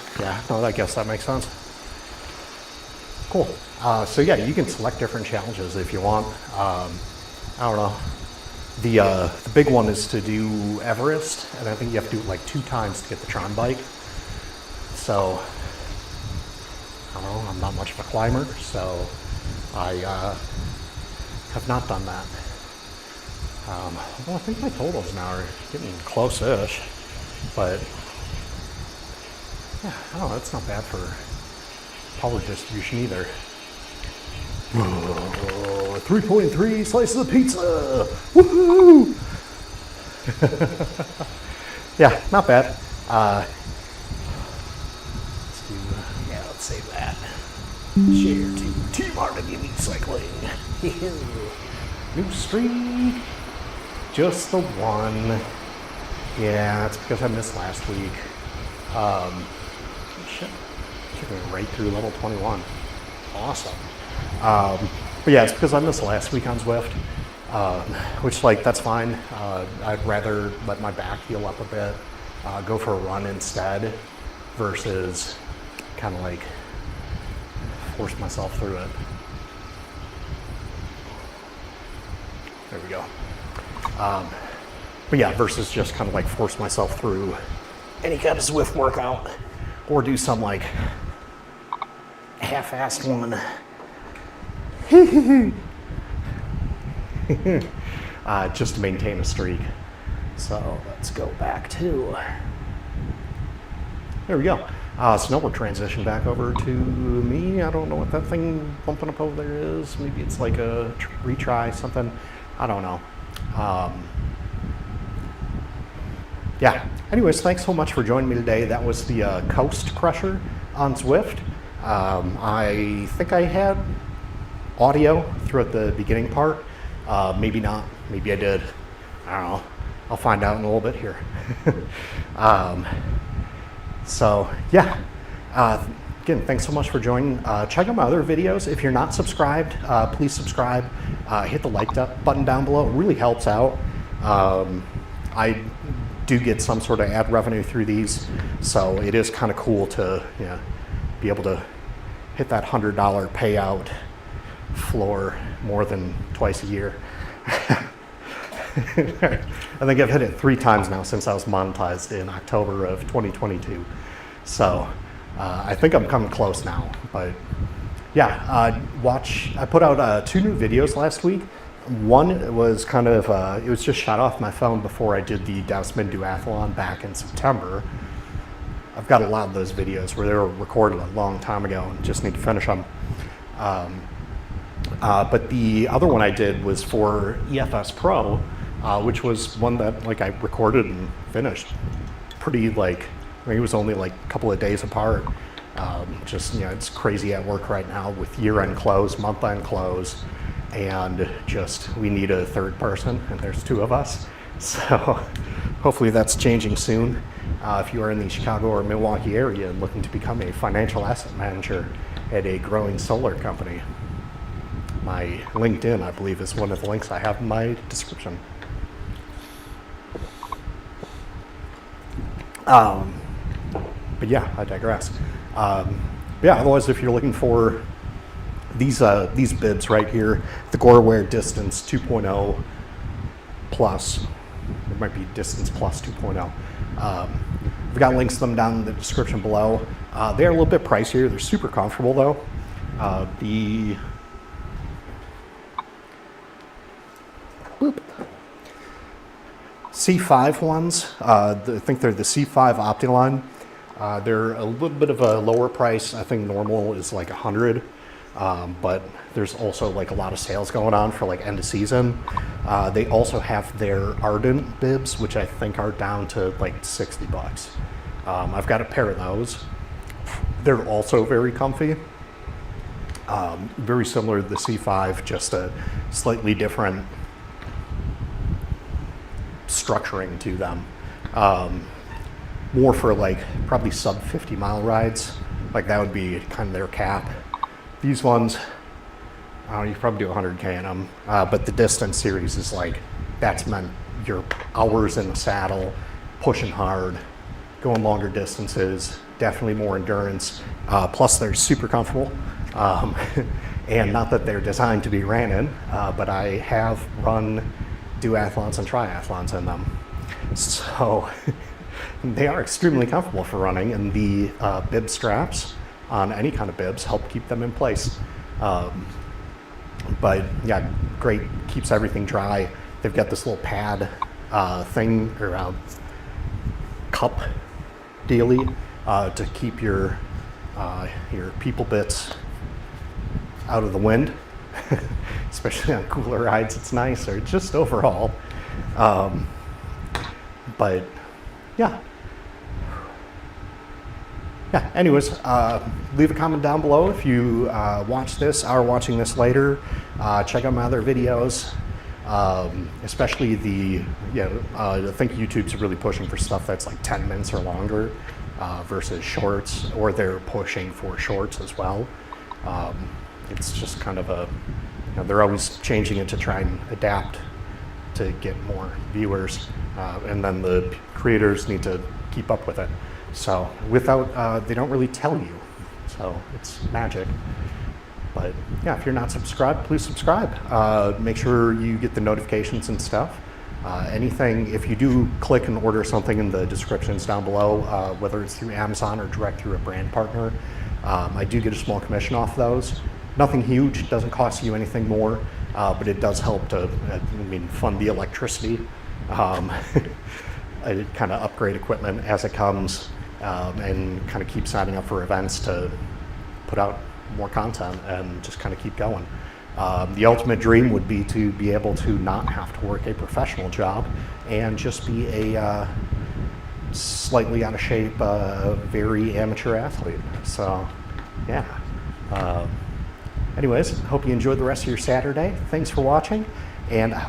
no, I guess that makes sense. Cool. So yeah, you can select different challenges if you want. I don't know. The big one is to do Everest, and I think you have to do it like 2 times to get the Tron bike. So, I don't know, I'm not much of a climber, so I have not done that. Well, I think my totals now are getting close-ish, but yeah, I don't know, that's not bad for power distribution either. 3.3 slices of pizza! Woohoo! Yeah, not bad. Let's save that. Share to T-Martin Elite Cycling. New streak. Just the one. Yeah, it's because I missed last week. Shit. Took me right through level 21. Awesome. But yeah, it's because I missed last week on Zwift, which, like, that's fine. I'd rather let my back heal up a bit, go for a run instead, versus kind of like force myself through it. There we go. But yeah, versus just kind of like force myself through any kind of Zwift workout, or do some like half-assed one. Just to maintain a streak. So let's go back to, there we go. So now we'll transition back over to me. I don't know what that thing bumping up over there is. Maybe it's like a retry, something. I don't know. Yeah. Anyways, thanks so much for joining me today. That was the Coast Crusher on Zwift. I think I had audio throughout the beginning part. Maybe not. Maybe I did. I don't know. I'll find out in a little bit here. So yeah, again, thanks so much for joining. Check out my other videos. If you're not subscribed, please subscribe. Hit the like button down below. It really helps out. I do get some sort of ad revenue through these, so it is kind of cool to be able to hit that $100 payout floor more than twice a year. I think I've hit it 3 times now since I was monetized in October of 2022. So I think I'm coming close now. But yeah, I put out 2 new videos last week. One was kind of, it was just shot off my phone before I did the Dallas Mid Duathlon back in September. I've got a lot of those videos where they were recorded a long time ago and just need to finish them. But the other one I did was for EFS Pro, which was one that I recorded and finished pretty I think it was only a couple of days apart. Just, it's crazy at work right now with year-end close, month-end close, and just we need a 3rd person, and there's 2 of us. So hopefully that's changing soon. If you are in the Chicago or Milwaukee area and looking to become a financial asset manager at a growing solar company, my LinkedIn, I believe, is one of the links I have in my description. But yeah, I digress. Yeah, otherwise, if you're looking for these bibs right here, the GOREWEAR Distance 2.0 Plus, it might be Distance Plus 2.0. We've got links to them down in the description below. They're a little bit pricier. They're super comfortable though. The C5 ones, I think they're the C5 Opti line. They're a little bit of a lower price. I think normal is like $100, but there's also a lot of sales going on for end of season. They also have their Ardent bibs, which I think are down to $60. I've got a pair of those. They're also very comfy. Very similar to the C5, just a slightly different structuring to them. More for probably sub 50 mile rides. That would be kind of their cap. These ones, you probably do 100K in them, but the Distance series is that's meant your hours in the saddle, pushing hard, going longer distances, definitely more endurance. Plus they're super comfortable. And not that they're designed to be ran in, but I have run duathlons and triathlons in them. So they are extremely comfortable for running, and the bib straps on any kind of bibs help keep them in place. But yeah, great, keeps everything dry. They've got this little pad thing, or cup dealy, to keep your people bits out of the wind. Especially on cooler rides, it's nice, or just overall. But yeah. Anyways, leave a comment down below if you watch this, are watching this later. Check out my other videos, especially I think YouTube's really pushing for stuff that's 10 minutes or longer versus shorts, or they're pushing for shorts as well. It's just kind of they're always changing it to try and adapt to get more viewers, and then the creators need to keep up with it. So without, they don't really tell you, so it's magic. But yeah, if you're not subscribed, please subscribe. Make sure you get the notifications and stuff. Anything, if you do click and order something in the descriptions down below, whether it's through Amazon or direct through a brand partner, I do get a small commission off those. Nothing huge, doesn't cost you anything more, but it does help to, fund the electricity, kind of upgrade equipment as it comes, and kind of keep signing up for events to put out more content and just kind of keep going. The ultimate dream would be to be able to not have to work a professional job and just be a slightly out of shape, very amateur athlete. So, yeah. Anyways, hope you enjoyed the rest of your Saturday. Thanks for watching, and I hope